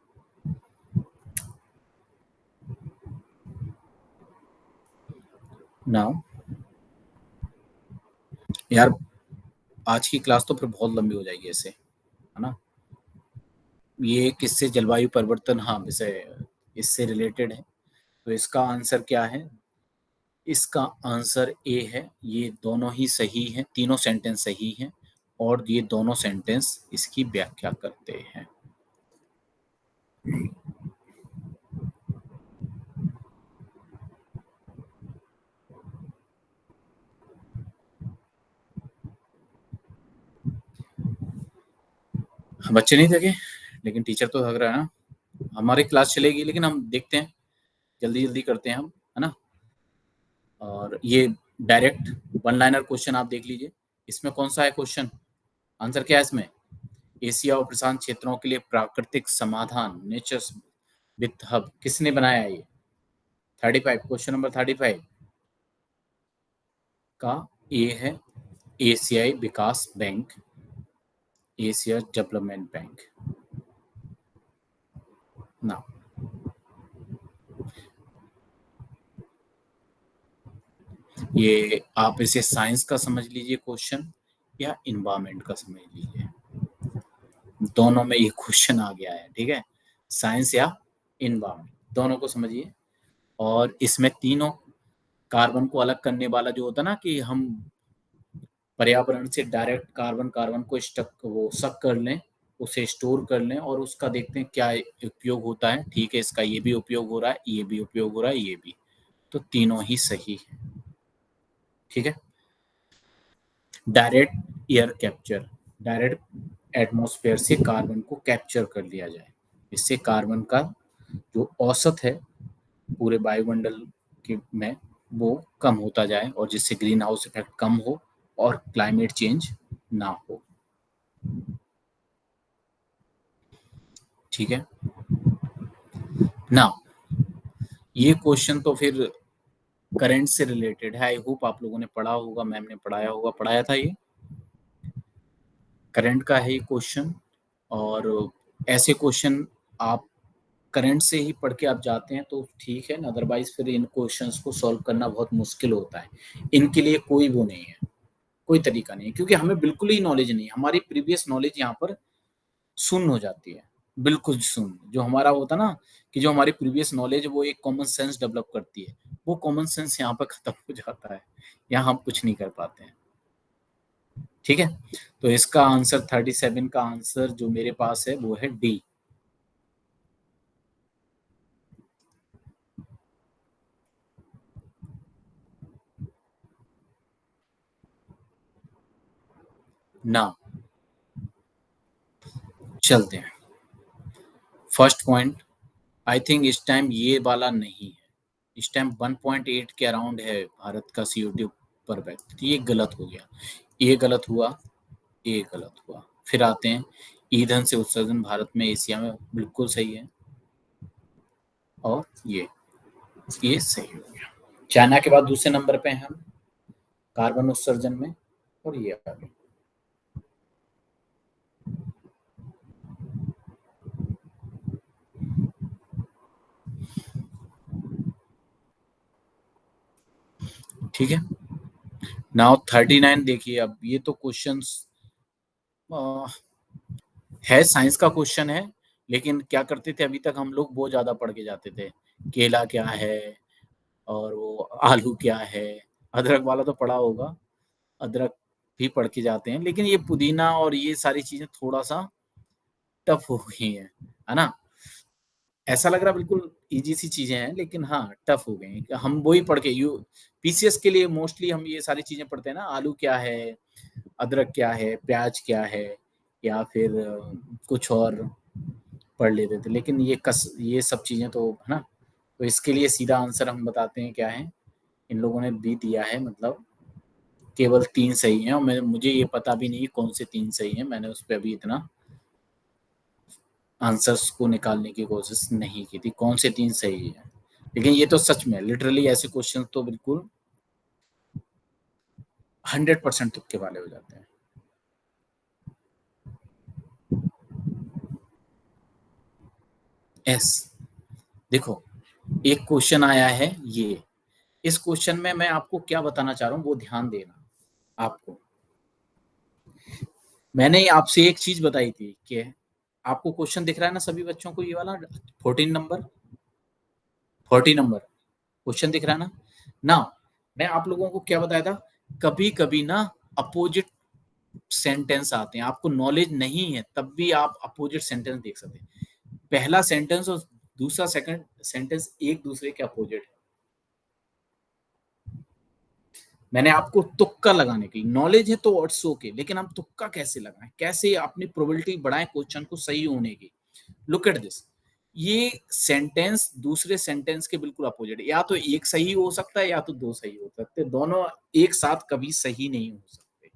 नाउ यार, आज की क्लास तो फिर बहुत लंबी हो जाएगी ऐसे, है ना? ये किससे जलवायु परिवर्तन, हाँ, विषय इससे रिलेटेड है। तो इसका आंसर क्या है? इसका आंसर ए है। ये दोनों ही सही हैं, तीनों सेंटेंस सही हैं और ये दोनों सेंटेंस इसकी व्याख्या करते हैं। बच्चे नहीं थके, लेकिन टीचर तो थक रहा है ना। हमारी क्लास चलेगी, लेकिन हम देखते हैं, जल्दी जल्दी करते हैं हम, है ना? और ये डायरेक्ट वन लाइनर क्वेश्चन आप देख लीजिए। इसमें कौन सा है क्वेश्चन? आंसर क्या है इसमें? एशिया और प्रशांत क्षेत्रों के लिए प्राकृतिक समाधान, नेचर विथ हब, किसने बनाया है ये? 35, क्वेश्चन नंबर 35 का ए है एशियाई विकास बैंक, एशिया डेवलपमेंट बैंक ना। ये आप इसे साइंस का समझ लीजिए क्वेश्चन, या इन्वायरमेंट का समझ लीजिए, दोनों में ये क्वेश्चन आ गया है, ठीक है? साइंस या इन्वायरमेंट, दोनों को समझिए। और इसमें तीनों कार्बन को अलग करने वाला जो होता है ना, कि हम पर्यावरण से डायरेक्ट कार्बन कार्बन को स्टक वो सक कर लें, उसे स्टोर कर लें और उसका देखते हैं क्या उपयोग होता है। ठीक है, इसका ये भी उपयोग हो रहा है, ये भी उपयोग हो रहा है, ये भी। तो तीनों ही सही है, ठीक है। Direct air capture, direct atmosphere से कार्बन को कैप्चर कर लिया जाए, इससे कार्बन का जो औसत है पूरे वायुमंडल के में, वो कम होता जाए, और जिससे ग्रीन हाउस इफेक्ट कम हो और क्लाइमेट चेंज ना हो, ठीक है ना। ये क्वेश्चन तो फिर करंट से रिलेटेड है। आई होप आप लोगों ने पढ़ा होगा, मैम ने पढ़ाया होगा, पढ़ाया था ये। करंट का है ये क्वेश्चन। और ऐसे क्वेश्चन आप करंट से ही पढ़ के आप जाते हैं तो ठीक है, अदरवाइज फिर इन क्वेश्चंस को सॉल्व करना बहुत मुश्किल होता है। इनके लिए कोई वो नहीं है, कोई तरीका नहीं है, क्योंकि हमें बिल्कुल ही नॉलेज नहीं है। हमारी प्रीवियस नॉलेज यहाँ पर शून्य हो जाती है, बिल्कुल शून्य। जो हमारा होता ना, कि जो हमारी प्रीवियस नॉलेज वो एक कॉमन सेंस डेवलप करती है, वो कॉमन सेंस यहाँ पर खत्म हो जाता है। यहाँ हम कुछ नहीं कर पाते हैं, ठीक है। तो इसका आंसर 37 का आंसर जो मेरे पास है वो है डी। ना, चलते हैं। फर्स्ट पॉइंट, आई थिंक इस टाइम ये वाला नहीं है। इस टाइम 1.8 के अराउंड है भारत का CO2 पर व्यक्ति। ये गलत हो गया, ये गलत हुआ, ये गलत हुआ। फिर आते हैं, ईंधन से उत्सर्जन भारत में एशिया में बिल्कुल सही है। और ये सही हो गया। चाइना के बाद दूसरे नंबर पे हैं हम कार्बन उत्सर्जन में, और ये आ गया, ठीक है। नाउ 39 देखिए। अब ये तो क्वेश्चंस है, साइंस का क्वेश्चन है, लेकिन क्या करते थे अभी तक हम लोग, वो ज्यादा पढ़ के जाते थे। केला क्या है, और वो आलू क्या है। अदरक वाला तो पढ़ा होगा, अदरक भी पढ़ के जाते हैं, लेकिन ये पुदीना और ये सारी चीजें थोड़ा सा टफ हो गई हैं, है ना? ऐसा लग रहा बिल्कुल इजी सी चीजें हैं, लेकिन हाँ टफ हो गई हैं। हम वही पढ़ के यू PCS के लिए मोस्टली हम ये सारी चीजें पढ़ते हैं ना, आलू क्या है, अदरक क्या है, प्याज क्या है, या फिर कुछ और पढ़ लेते थे। लेकिन ये सब चीजें तो है ना। तो इसके लिए सीधा आंसर हम बताते हैं क्या है। इन लोगों ने बी दिया है, मतलब केवल 3 सही हैं, और मुझे ये पता भी नहीं कौन से 3 सही हैं। मैंने उस पर अभी इतना आंसर्स को निकालने की कोशिश नहीं की थी कौन से 3 सही है। लेकिन ये तो सच में लिटरली ऐसे क्वेश्चन तो बिल्कुल 100% तुक्के वाले हो जाते हैं। एस, देखो, एक क्वेश्चन आया है ये, इस क्वेश्चन में मैं आपको क्या बताना चाह रहा हूँ वो ध्यान देना आपको। मैंने आपसे एक चीज बताई थी कि आपको क्वेश्चन दिख रहा है ना सभी बच्चों को, ये वाला 14 नंबर, 40 नंबर क्वेश्चन दिख रहा है ना। ना मैं आप लोगों को क्या बताया था, कभी कभी ना अपोजिट सेंटेंस आते हैं, आपको नॉलेज नहीं है तब भी आप अपोजिट सेंटेंस देख सकते हैं। पहला सेंटेंस और दूसरा सेकंड सेंटेंस एक दूसरे के अपोजिट है। मैंने आपको तुक्का लगाने की नॉलेज है तो इट्स ओके, लेकिन हम तुक्का कैसे लगाएं, कैसे अपनी प्रोबेबिलिटी बढ़ाएं क्वेश्चन को सही होने की। लुक एट दिस, ये सेंटेंस दूसरे सेंटेंस के बिल्कुल अपोजिट है। या तो एक सही हो सकता है या तो दो सही हो सकते, दोनों एक साथ कभी सही नहीं हो सकते।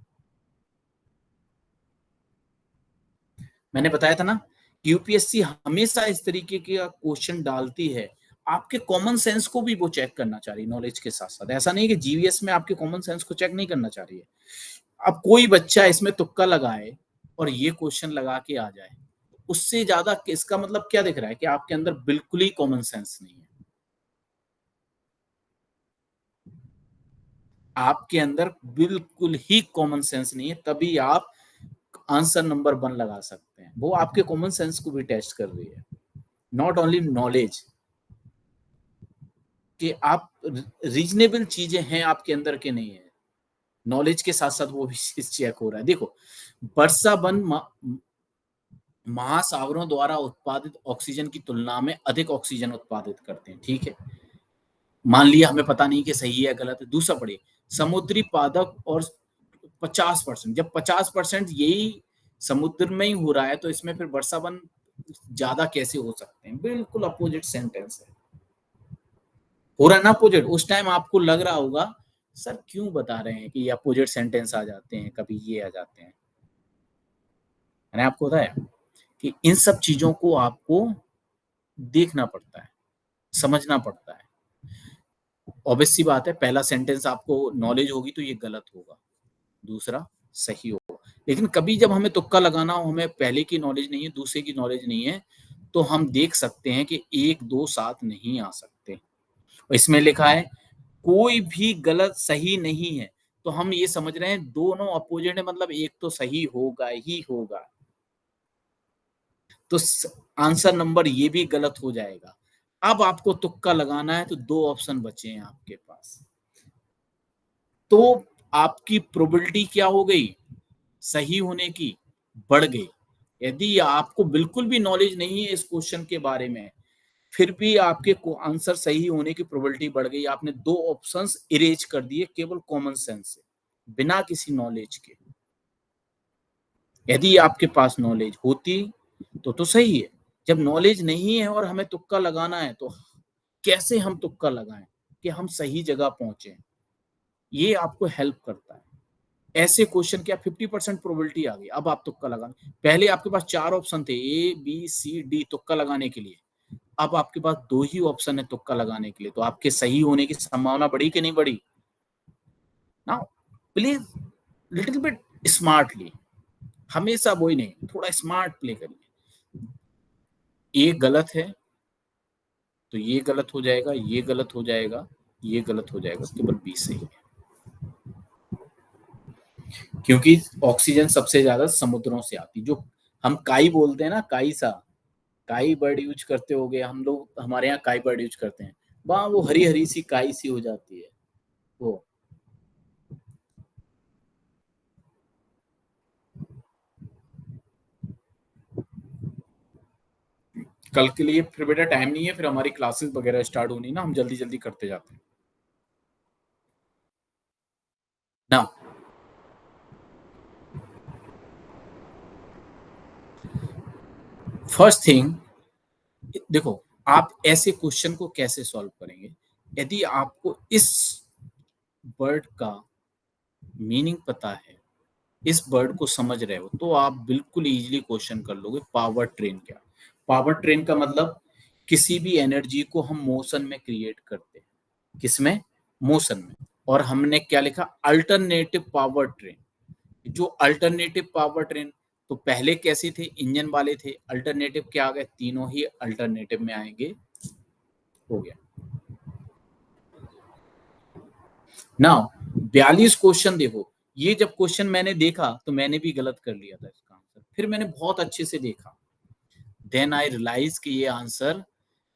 मैंने बताया था ना, यूपीएससी हमेशा इस तरीके का क्वेश्चन डालती है, आपके कॉमन सेंस को भी वो चेक करना चाह रही है नॉलेज के साथ साथ। ऐसा नहीं कि जीवीएस में आपके कॉमन सेंस को चेक नहीं करना चाह रही है। अब कोई बच्चा इसमें तुक्का लगाए और ये क्वेश्चन लगा के आ जाए, उससे ज्यादा इसका मतलब क्या दिख रहा है कि आपके अंदर बिल्कुल ही कॉमन सेंस नहीं है। आपके अंदर बिल्कुल ही कॉमन सेंस नहीं है, तभी आप आंसर नंबर 1 लगा सकते हैं। वो आपके कॉमन सेंस को भी टेस्ट कर रही है, नॉट ओनली नॉलेज, कि आप रीजनेबल चीजें हैं आपके अंदर के नहीं है। नॉलेज के साथ साथ वो भी चेक हो रहा है। देखो, वर्षा वन महासागरों द्वारा उत्पादित ऑक्सीजन की तुलना में अधिक ऑक्सीजन उत्पादित करते हैं, ठीक है। मान लिया हमें पता नहीं कि सही है गलत है। दूसरा पढ़िए, समुद्री पादप और 50%, जब 50% यही समुद्र में ही हो रहा है तो इसमें फिर वर्षा वन ज्यादा कैसे हो सकते हैं। बिल्कुल अपोजिट सेंटेंस है, हो रहा है ना अपोजिट। उस टाइम आपको लग रहा होगा सर क्यों बता रहे हैं कि ये अपोजिट सेंटेंस आ जाते हैं, कभी ये आ जाते हैं। मैंने आपको बताया कि इन सब चीजों को आपको देखना पड़ता है, समझना पड़ता है। ऑब्वियस सी बात है, पहला सेंटेंस आपको नॉलेज होगी तो ये गलत होगा, दूसरा सही होगा। लेकिन कभी जब हमें तुक्का लगाना हो, हमें पहले की नॉलेज नहीं है, दूसरे की नॉलेज नहीं है, तो हम देख सकते हैं कि एक दो साथ नहीं आ सकते। इसमें लिखा है कोई भी गलत सही नहीं है, तो हम ये समझ रहे हैं दोनों अपोजिट है, मतलब एक तो सही होगा ही होगा। तो आंसर नंबर ये भी गलत हो जाएगा। अब आपको तुक्का लगाना है तो दो ऑप्शन बचे हैं आपके पास, तो आपकी प्रोबेबिलिटी क्या हो गई, सही होने की बढ़ गई। यदि आपको बिल्कुल भी नॉलेज नहीं है इस क्वेश्चन के बारे में, फिर भी आपके आंसर सही होने की प्रोबेबिलिटी बढ़ गई। आपने दो ऑप्शंस इरेज कर दिए केवल कॉमन सेंस से, बिना किसी नॉलेज के। यदि आपके पास नॉलेज होती तो सही है। जब नॉलेज नहीं है और हमें तुक्का लगाना है, तो कैसे हम तुक्का लगाएं कि हम सही जगह पहुंचे, ये आपको हेल्प करता है। ऐसे क्वेश्चन की आप 50% प्रोबेबिलिटी आ गई, अब आप तुक्का लगाना। पहले आपके पास 4 ऑप्शन थे, ए बी सी डी तुक्का लगाने के लिए, अब आपके पास 2 ही ऑप्शन है तुक्का लगाने के लिए, तो आपके सही होने की संभावना बढ़ी कि नहीं बढ़ी। Now please little bit smartly, हमेशा वही नहीं, थोड़ा स्मार्ट प्ले करिए। ए गलत है तो ये गलत हो जाएगा, ये गलत हो जाएगा, ये गलत हो जाएगा, केवल बी सही है। क्योंकि ऑक्सीजन सबसे ज्यादा समुद्रों से आती, जो हम काई बोलते हैं ना, काई सा, काई बर्ड यूज करते हो गए हम लोग, हमारे यहाँ काई बर्ड यूज करते हैं, वहां वो हरी हरी सी काई सी हो जाती है वो। कल के लिए फिर बेटा टाइम नहीं है, फिर हमारी क्लासेस वगैरह स्टार्ट होनी ना, हम जल्दी जल्दी करते जाते हैं ना। फर्स्ट थिंग, देखो आप ऐसे क्वेश्चन को कैसे सॉल्व करेंगे। यदि आपको इस वर्ड का मीनिंग पता है, इस वर्ड को समझ रहे हो, तो आप बिल्कुल इजीली क्वेश्चन कर लोगे। पावर ट्रेन क्या, पावर ट्रेन का मतलब किसी भी एनर्जी को हम मोशन में क्रिएट करते हैं, किसमें, मोशन में। और हमने क्या लिखा, अल्टरनेटिव पावर ट्रेन। जो अल्टरनेटिव पावर ट्रेन, तो पहले कैसी थे, इंजन वाले थे, अल्टरनेटिव क्या आ गए, तीनों ही अल्टरनेटिव में आएंगे। हो गया। नाउ 42 क्वेश्चन देखो, ये जब क्वेश्चन मैंने देखा तो मैंने भी गलत कर लिया था इसका आंसर। फिर मैंने बहुत अच्छे से देखा, देन आई रियलाइज कि ये आंसर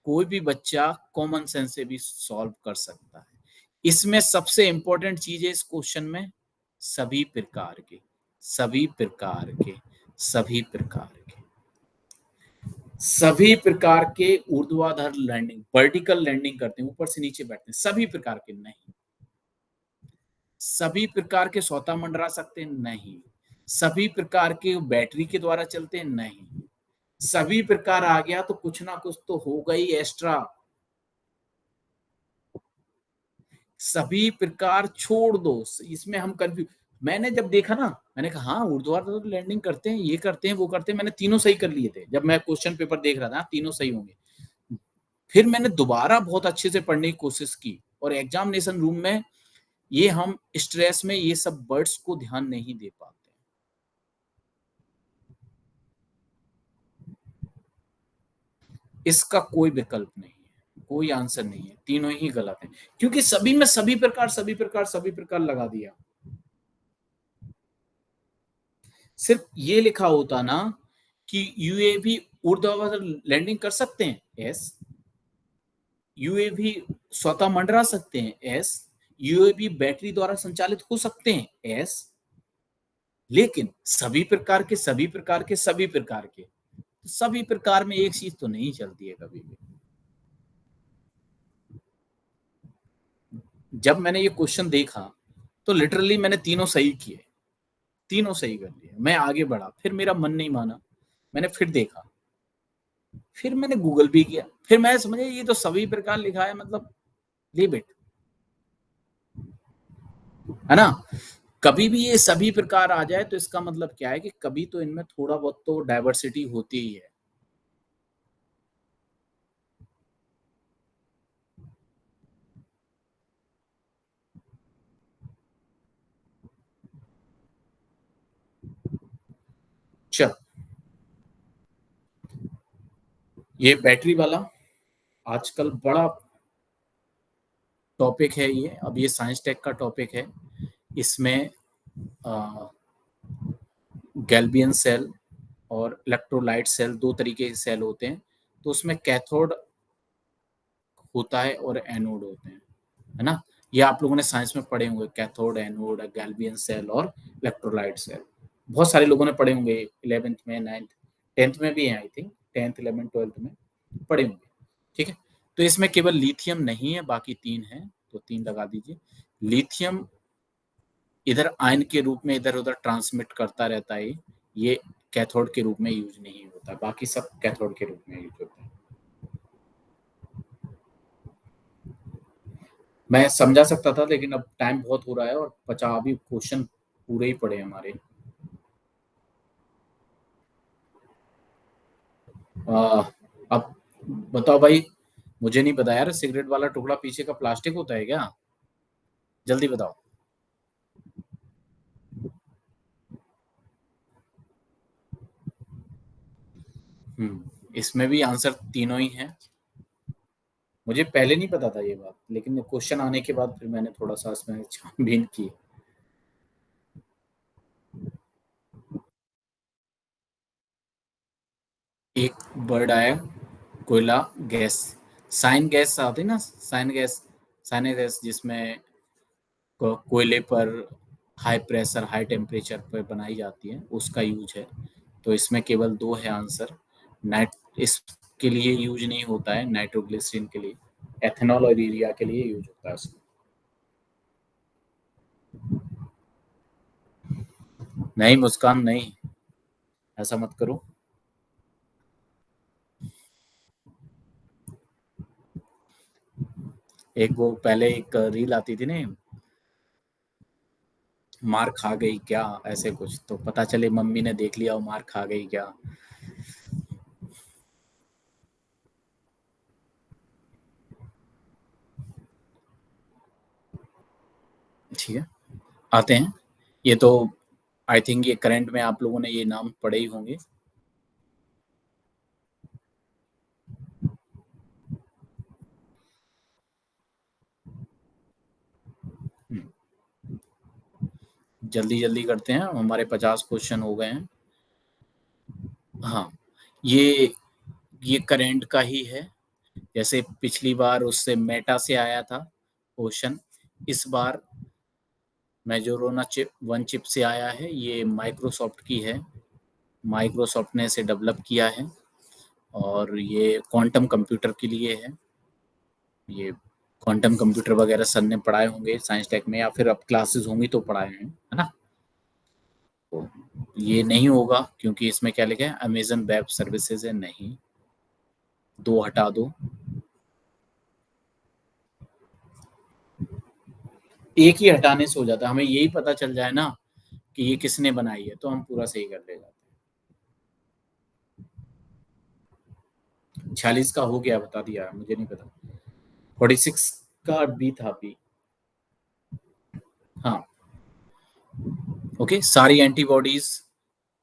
कोई भी बच्चा कॉमन सेंस से भी सॉल्व कर सकता है। इसमें सबसे इंपॉर्टेंट चीज है इस क्वेश्चन में, सभी प्रकार के, सभी प्रकार के, सभी प्रकार के, सभी प्रकार के ऊर्ध्वाधर लैंडिंग, वर्टिकल लैंडिंग करते हैं, ऊपर से नीचे बैठते हैं, सभी प्रकार के नहीं। सभी प्रकार के स्वतः मंडरा सकते हैं नहीं। सभी प्रकार के बैटरी के द्वारा चलते हैं नहीं। सभी प्रकार आ गया तो कुछ ना कुछ तो होगा ही एक्स्ट्रा। सभी प्रकार छोड़ दो, इसमें हम कंफ्यूज। मैंने जब देखा ना, मैंने कहा हाँ ऊर्ध्वाधर लैंडिंग करते हैं, ये करते हैं, वो करते हैं, मैंने तीनों सही कर लिए थे जब मैं क्वेश्चन पेपर देख रहा था, तीनों सही होंगे। फिर मैंने दोबारा बहुत अच्छे से पढ़ने की कोशिश की, और एग्जामिनेशन रूम में ये हम स्ट्रेस में ये सब वर्ड्स को ध्यान नहीं दे पाते। इसका कोई विकल्प नहीं है, कोई आंसर नहीं है, तीनों ही गलत है, क्योंकि सभी में सभी प्रकार, सभी प्रकार, सभी प्रकार लगा दिया। सिर्फ ये लिखा होता ना कि यूएवी ऊर्ध्वाधर लैंडिंग कर सकते हैं, यस। यूएवी स्वतः मंडरा सकते हैं, यस। यूएवी बैटरी द्वारा संचालित हो सकते हैं, यस। लेकिन सभी प्रकार के, सभी प्रकार के, सभी प्रकार के, तो सभी प्रकार में एक चीज तो नहीं चलती है कभी भी। जब मैंने ये क्वेश्चन देखा तो लिटरली मैंने तीनों सही किए, तीनों सही कर लिए, मैं आगे बढ़ा, फिर मेरा मन नहीं माना, मैंने फिर देखा, फिर मैंने गूगल भी किया, फिर मैं समझा ये तो सभी प्रकार लिखा है, मतलब लीव इट, है ना। कभी भी ये सभी प्रकार आ जाए तो इसका मतलब क्या है कि कभी तो इनमें थोड़ा बहुत तो डाइवर्सिटी होती ही है। चल, ये बैटरी वाला आजकल बड़ा टॉपिक है ये, अब ये साइंस टेक का टॉपिक है। इसमें गैल्बियन सेल और इलेक्ट्रोलाइट सेल, दो तरीके के सेल होते हैं। तो उसमें कैथोड होता है और एनोड होते हैं, है ना। ये आप लोगों ने साइंस में पढ़े होंगे, कैथोड, एनोड, गैल्बियन सेल और इलेक्ट्रोलाइट सेल। बहुत सारे लोगों ने पढ़े होंगे, 11th में, 9th, 10th में भी है I think, 10th 11th 12th में पढ़े होंगे। ठीक है, तो इसमें केवल लिथियम नहीं है, बाकी तीन है, तो तीन लगा दीजिए। लिथियम इधर आयन के रूप में इधर उधर ट्रांसमिट करता रहता है, ये कैथोड के रूप में यूज नहीं होता, बाकी सब कैथोड के रूप में यूज होता है। मैं समझा सकता था, लेकिन अब टाइम बहुत हो रहा है और 50 अभी क्वेश्चन पूरे ही पड़े हमारे। आ, अब बताओ भाई, मुझे नहीं पता यार, सिगरेट वाला टुकड़ा पीछे का प्लास्टिक होता है क्या? जल्दी बताओ। इसमें भी आंसर तीनों ही हैं। मुझे पहले नहीं पता था ये बात, लेकिन क्वेश्चन आने के बाद फिर मैंने थोड़ा सा इसमें छानबीन की। एक वर्ड आया, कोयला गैस, साइन गैस आती ना, साइन गैस, साइन गैस जिसमें कोयले पर हाई प्रेशर, हाई टेम्परेचर पर बनाई जाती है, उसका यूज है। तो इसमें केवल दो है आंसर। नाइट इसके लिए यूज नहीं होता है, नाइट्रोग्लिसरीन के लिए, एथेनॉल और यूरिया के लिए यूज होता है उसमें। नहीं मुस्कान नहीं, ऐसा मत करो। एक वो पहले एक रील आती थी ना, मार खा गई क्या, ऐसे कुछ, तो पता चले मम्मी ने देख लिया और मार खा गई क्या। ठीक है, आते हैं। ये तो आई थिंक ये करंट में आप लोगों ने ये नाम पढ़े ही होंगे। जल्दी-जल्दी करते हैं, हमारे 50 क्वेश्चन हो गए हैं। हाँ, ये ये करंट का ही है। जैसे पिछली बार उससे मेटा से आया था क्वेश्चन, इस बार मेजोरोना चिप 1 चिप से आया है, ये माइक्रोसॉफ्ट की है। माइक्रोसॉफ्ट ने इसे डेवलप किया है और ये क्वांटम कंप्यूटर के लिए है। ये क्वांटम कंप्यूटर वगैरह सर ने पढ़ाए होंगे साइंस टेक में, या फिर अब क्लासेस होंगी तो पढ़ाए हैं, है ना? तो ये नहीं होगा क्योंकि इसमें क्या लिखा है, अमेज़न वेब सर्विसेज है, नहीं। 2 हटा दो। एक ही हटाने से हो जाता है, हमें यही पता चल जाए ना कि ये किसने बनाई है, तो हम पूरा सही कर ले जाते हैं। 46 का हो गया, बता दिया, मुझे नहीं पता। 46 का भी था अभी। हाँ, ओके। सारी एंटीबॉडीज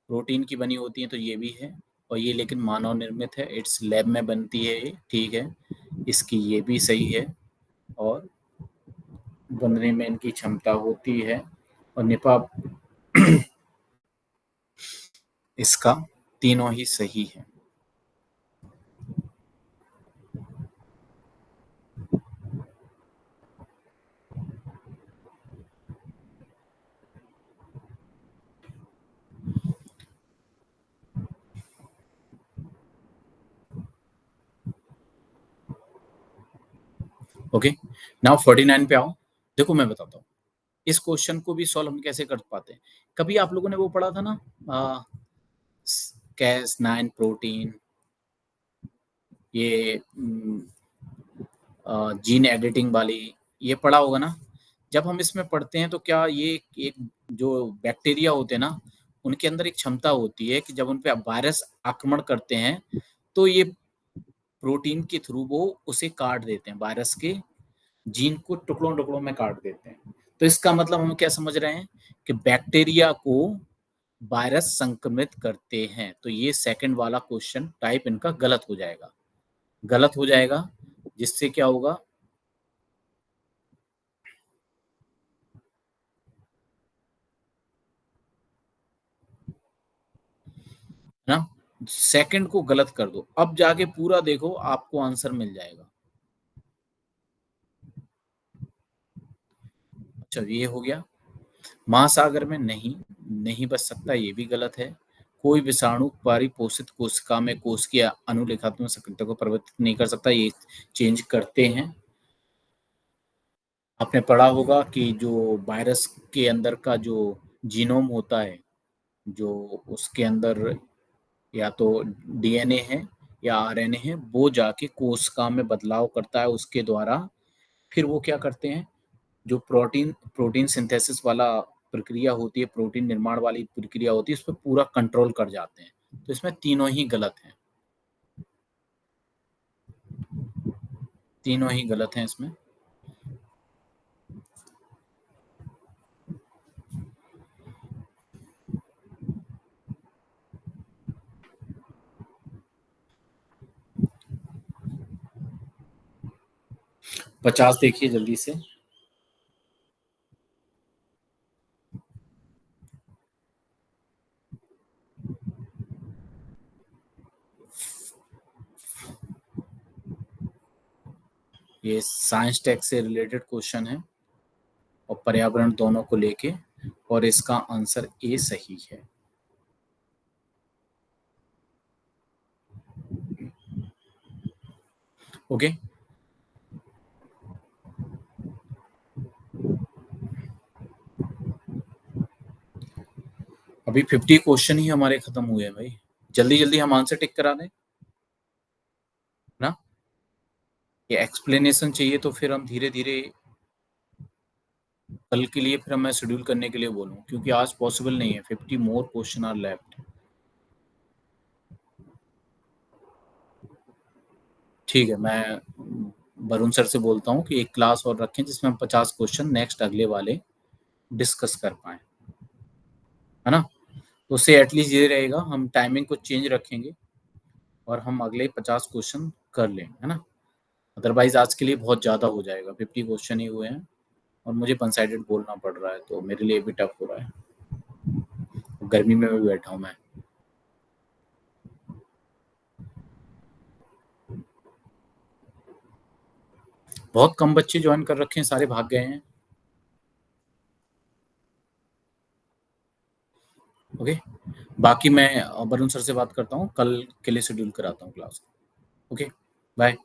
प्रोटीन की बनी होती हैं, तो ये भी है। और ये लेकिन मानव निर्मित है, इट्स लैब में बनती है ये, ठीक है। इसकी ये भी सही है। और बनने में इनकी क्षमता होती है। और निपा इसका तीनों ही सही है। ओके, नाउ 49 पे आओ। देखो मैं बताता हूँ इस क्वेश्चन को भी सॉल्व हम कैसे कर पाते हैं। कभी आप लोगों ने वो पढ़ा था ना, कैस 9 प्रोटीन, ये जीन एडिटिंग वाली, ये पढ़ा होगा ना। जब हम इसमें पढ़ते हैं तो क्या ये एक जो बैक्टीरिया होते हैं ना, उनके अंदर एक क्षमता होती है कि जब उन पे वायरस आक्रमण करते हैं तो ये प्रोटीन के थ्रू वो उसे काट देते हैं, वायरस के जीन को टुकड़ों टुकड़ों में काट देते हैं। तो इसका मतलब हम क्या समझ रहे हैं कि बैक्टीरिया को वायरस संक्रमित करते हैं। तो ये सेकंड वाला क्वेश्चन टाइप इनका गलत हो जाएगा, गलत हो जाएगा। जिससे क्या होगा ना, सेकंड को गलत कर दो, अब जाके पूरा देखो आपको आंसर मिल जाएगा। अच्छा, ये हो गया। महासागर में नहीं, नहीं बच सकता, ये भी गलत है। कोई विषाणु परिपोषित कोशिका में कोश की अनुलेखात्मक सक्रियता को परिवर्तित नहीं कर सकता, ये चेंज करते हैं। आपने पढ़ा होगा कि जो वायरस के अंदर का जो जीनोम होता है, जो उसके अंदर या तो डीएनए है या आरएनए है, वो जाके कोशिका में बदलाव करता है उसके द्वारा। फिर वो क्या करते हैं, जो प्रोटीन प्रोटीन सिंथेसिस वाला प्रक्रिया होती है, प्रोटीन निर्माण वाली प्रक्रिया होती है, उस पर पूरा कंट्रोल कर जाते हैं। तो इसमें तीनों ही गलत हैं, तीनों ही गलत हैं इसमें। 50 देखिए जल्दी से। ये साइंस टेक से रिलेटेड क्वेश्चन है और पर्यावरण दोनों को लेके, और इसका आंसर ए सही है। ओके, अभी 50 क्वेश्चन ही हमारे खत्म हुए हैं भाई। जल्दी जल्दी हम आंसर टिक करा दें ना। ये एक्सप्लेनेशन चाहिए तो फिर हम धीरे धीरे कल के लिए फिर मैं शेड्यूल करने के लिए बोलूँ, क्योंकि आज पॉसिबल नहीं है। 50 मोर क्वेश्चन आर लेफ्ट। ठीक है, मैं वरुण सर से बोलता हूँ कि एक क्लास और रखें जिसमें हम 50 क्वेश्चन नेक्स्ट अगले वाले डिस्कस कर पाए, है ना। तो उससे एटलीस्ट ये रहेगा, हम टाइमिंग को चेंज रखेंगे और हम अगले 50 क्वेश्चन कर लें, है ना। अदरवाइज आज के लिए बहुत ज़्यादा हो जाएगा, 50 क्वेश्चन ही हुए हैं। और मुझे वन साइडेड बोलना पड़ रहा है, तो मेरे लिए भी टफ हो रहा है। गर्मी में भी बैठा हूँ मैं। बहुत कम बच्चे जॉइन कर रखे हैं, सारे भाग गए हैं। ओके, बाकी मैं वरुण सर से बात करता हूँ, कल के लिए शेड्यूल कराता हूँ क्लास। Okay, bye.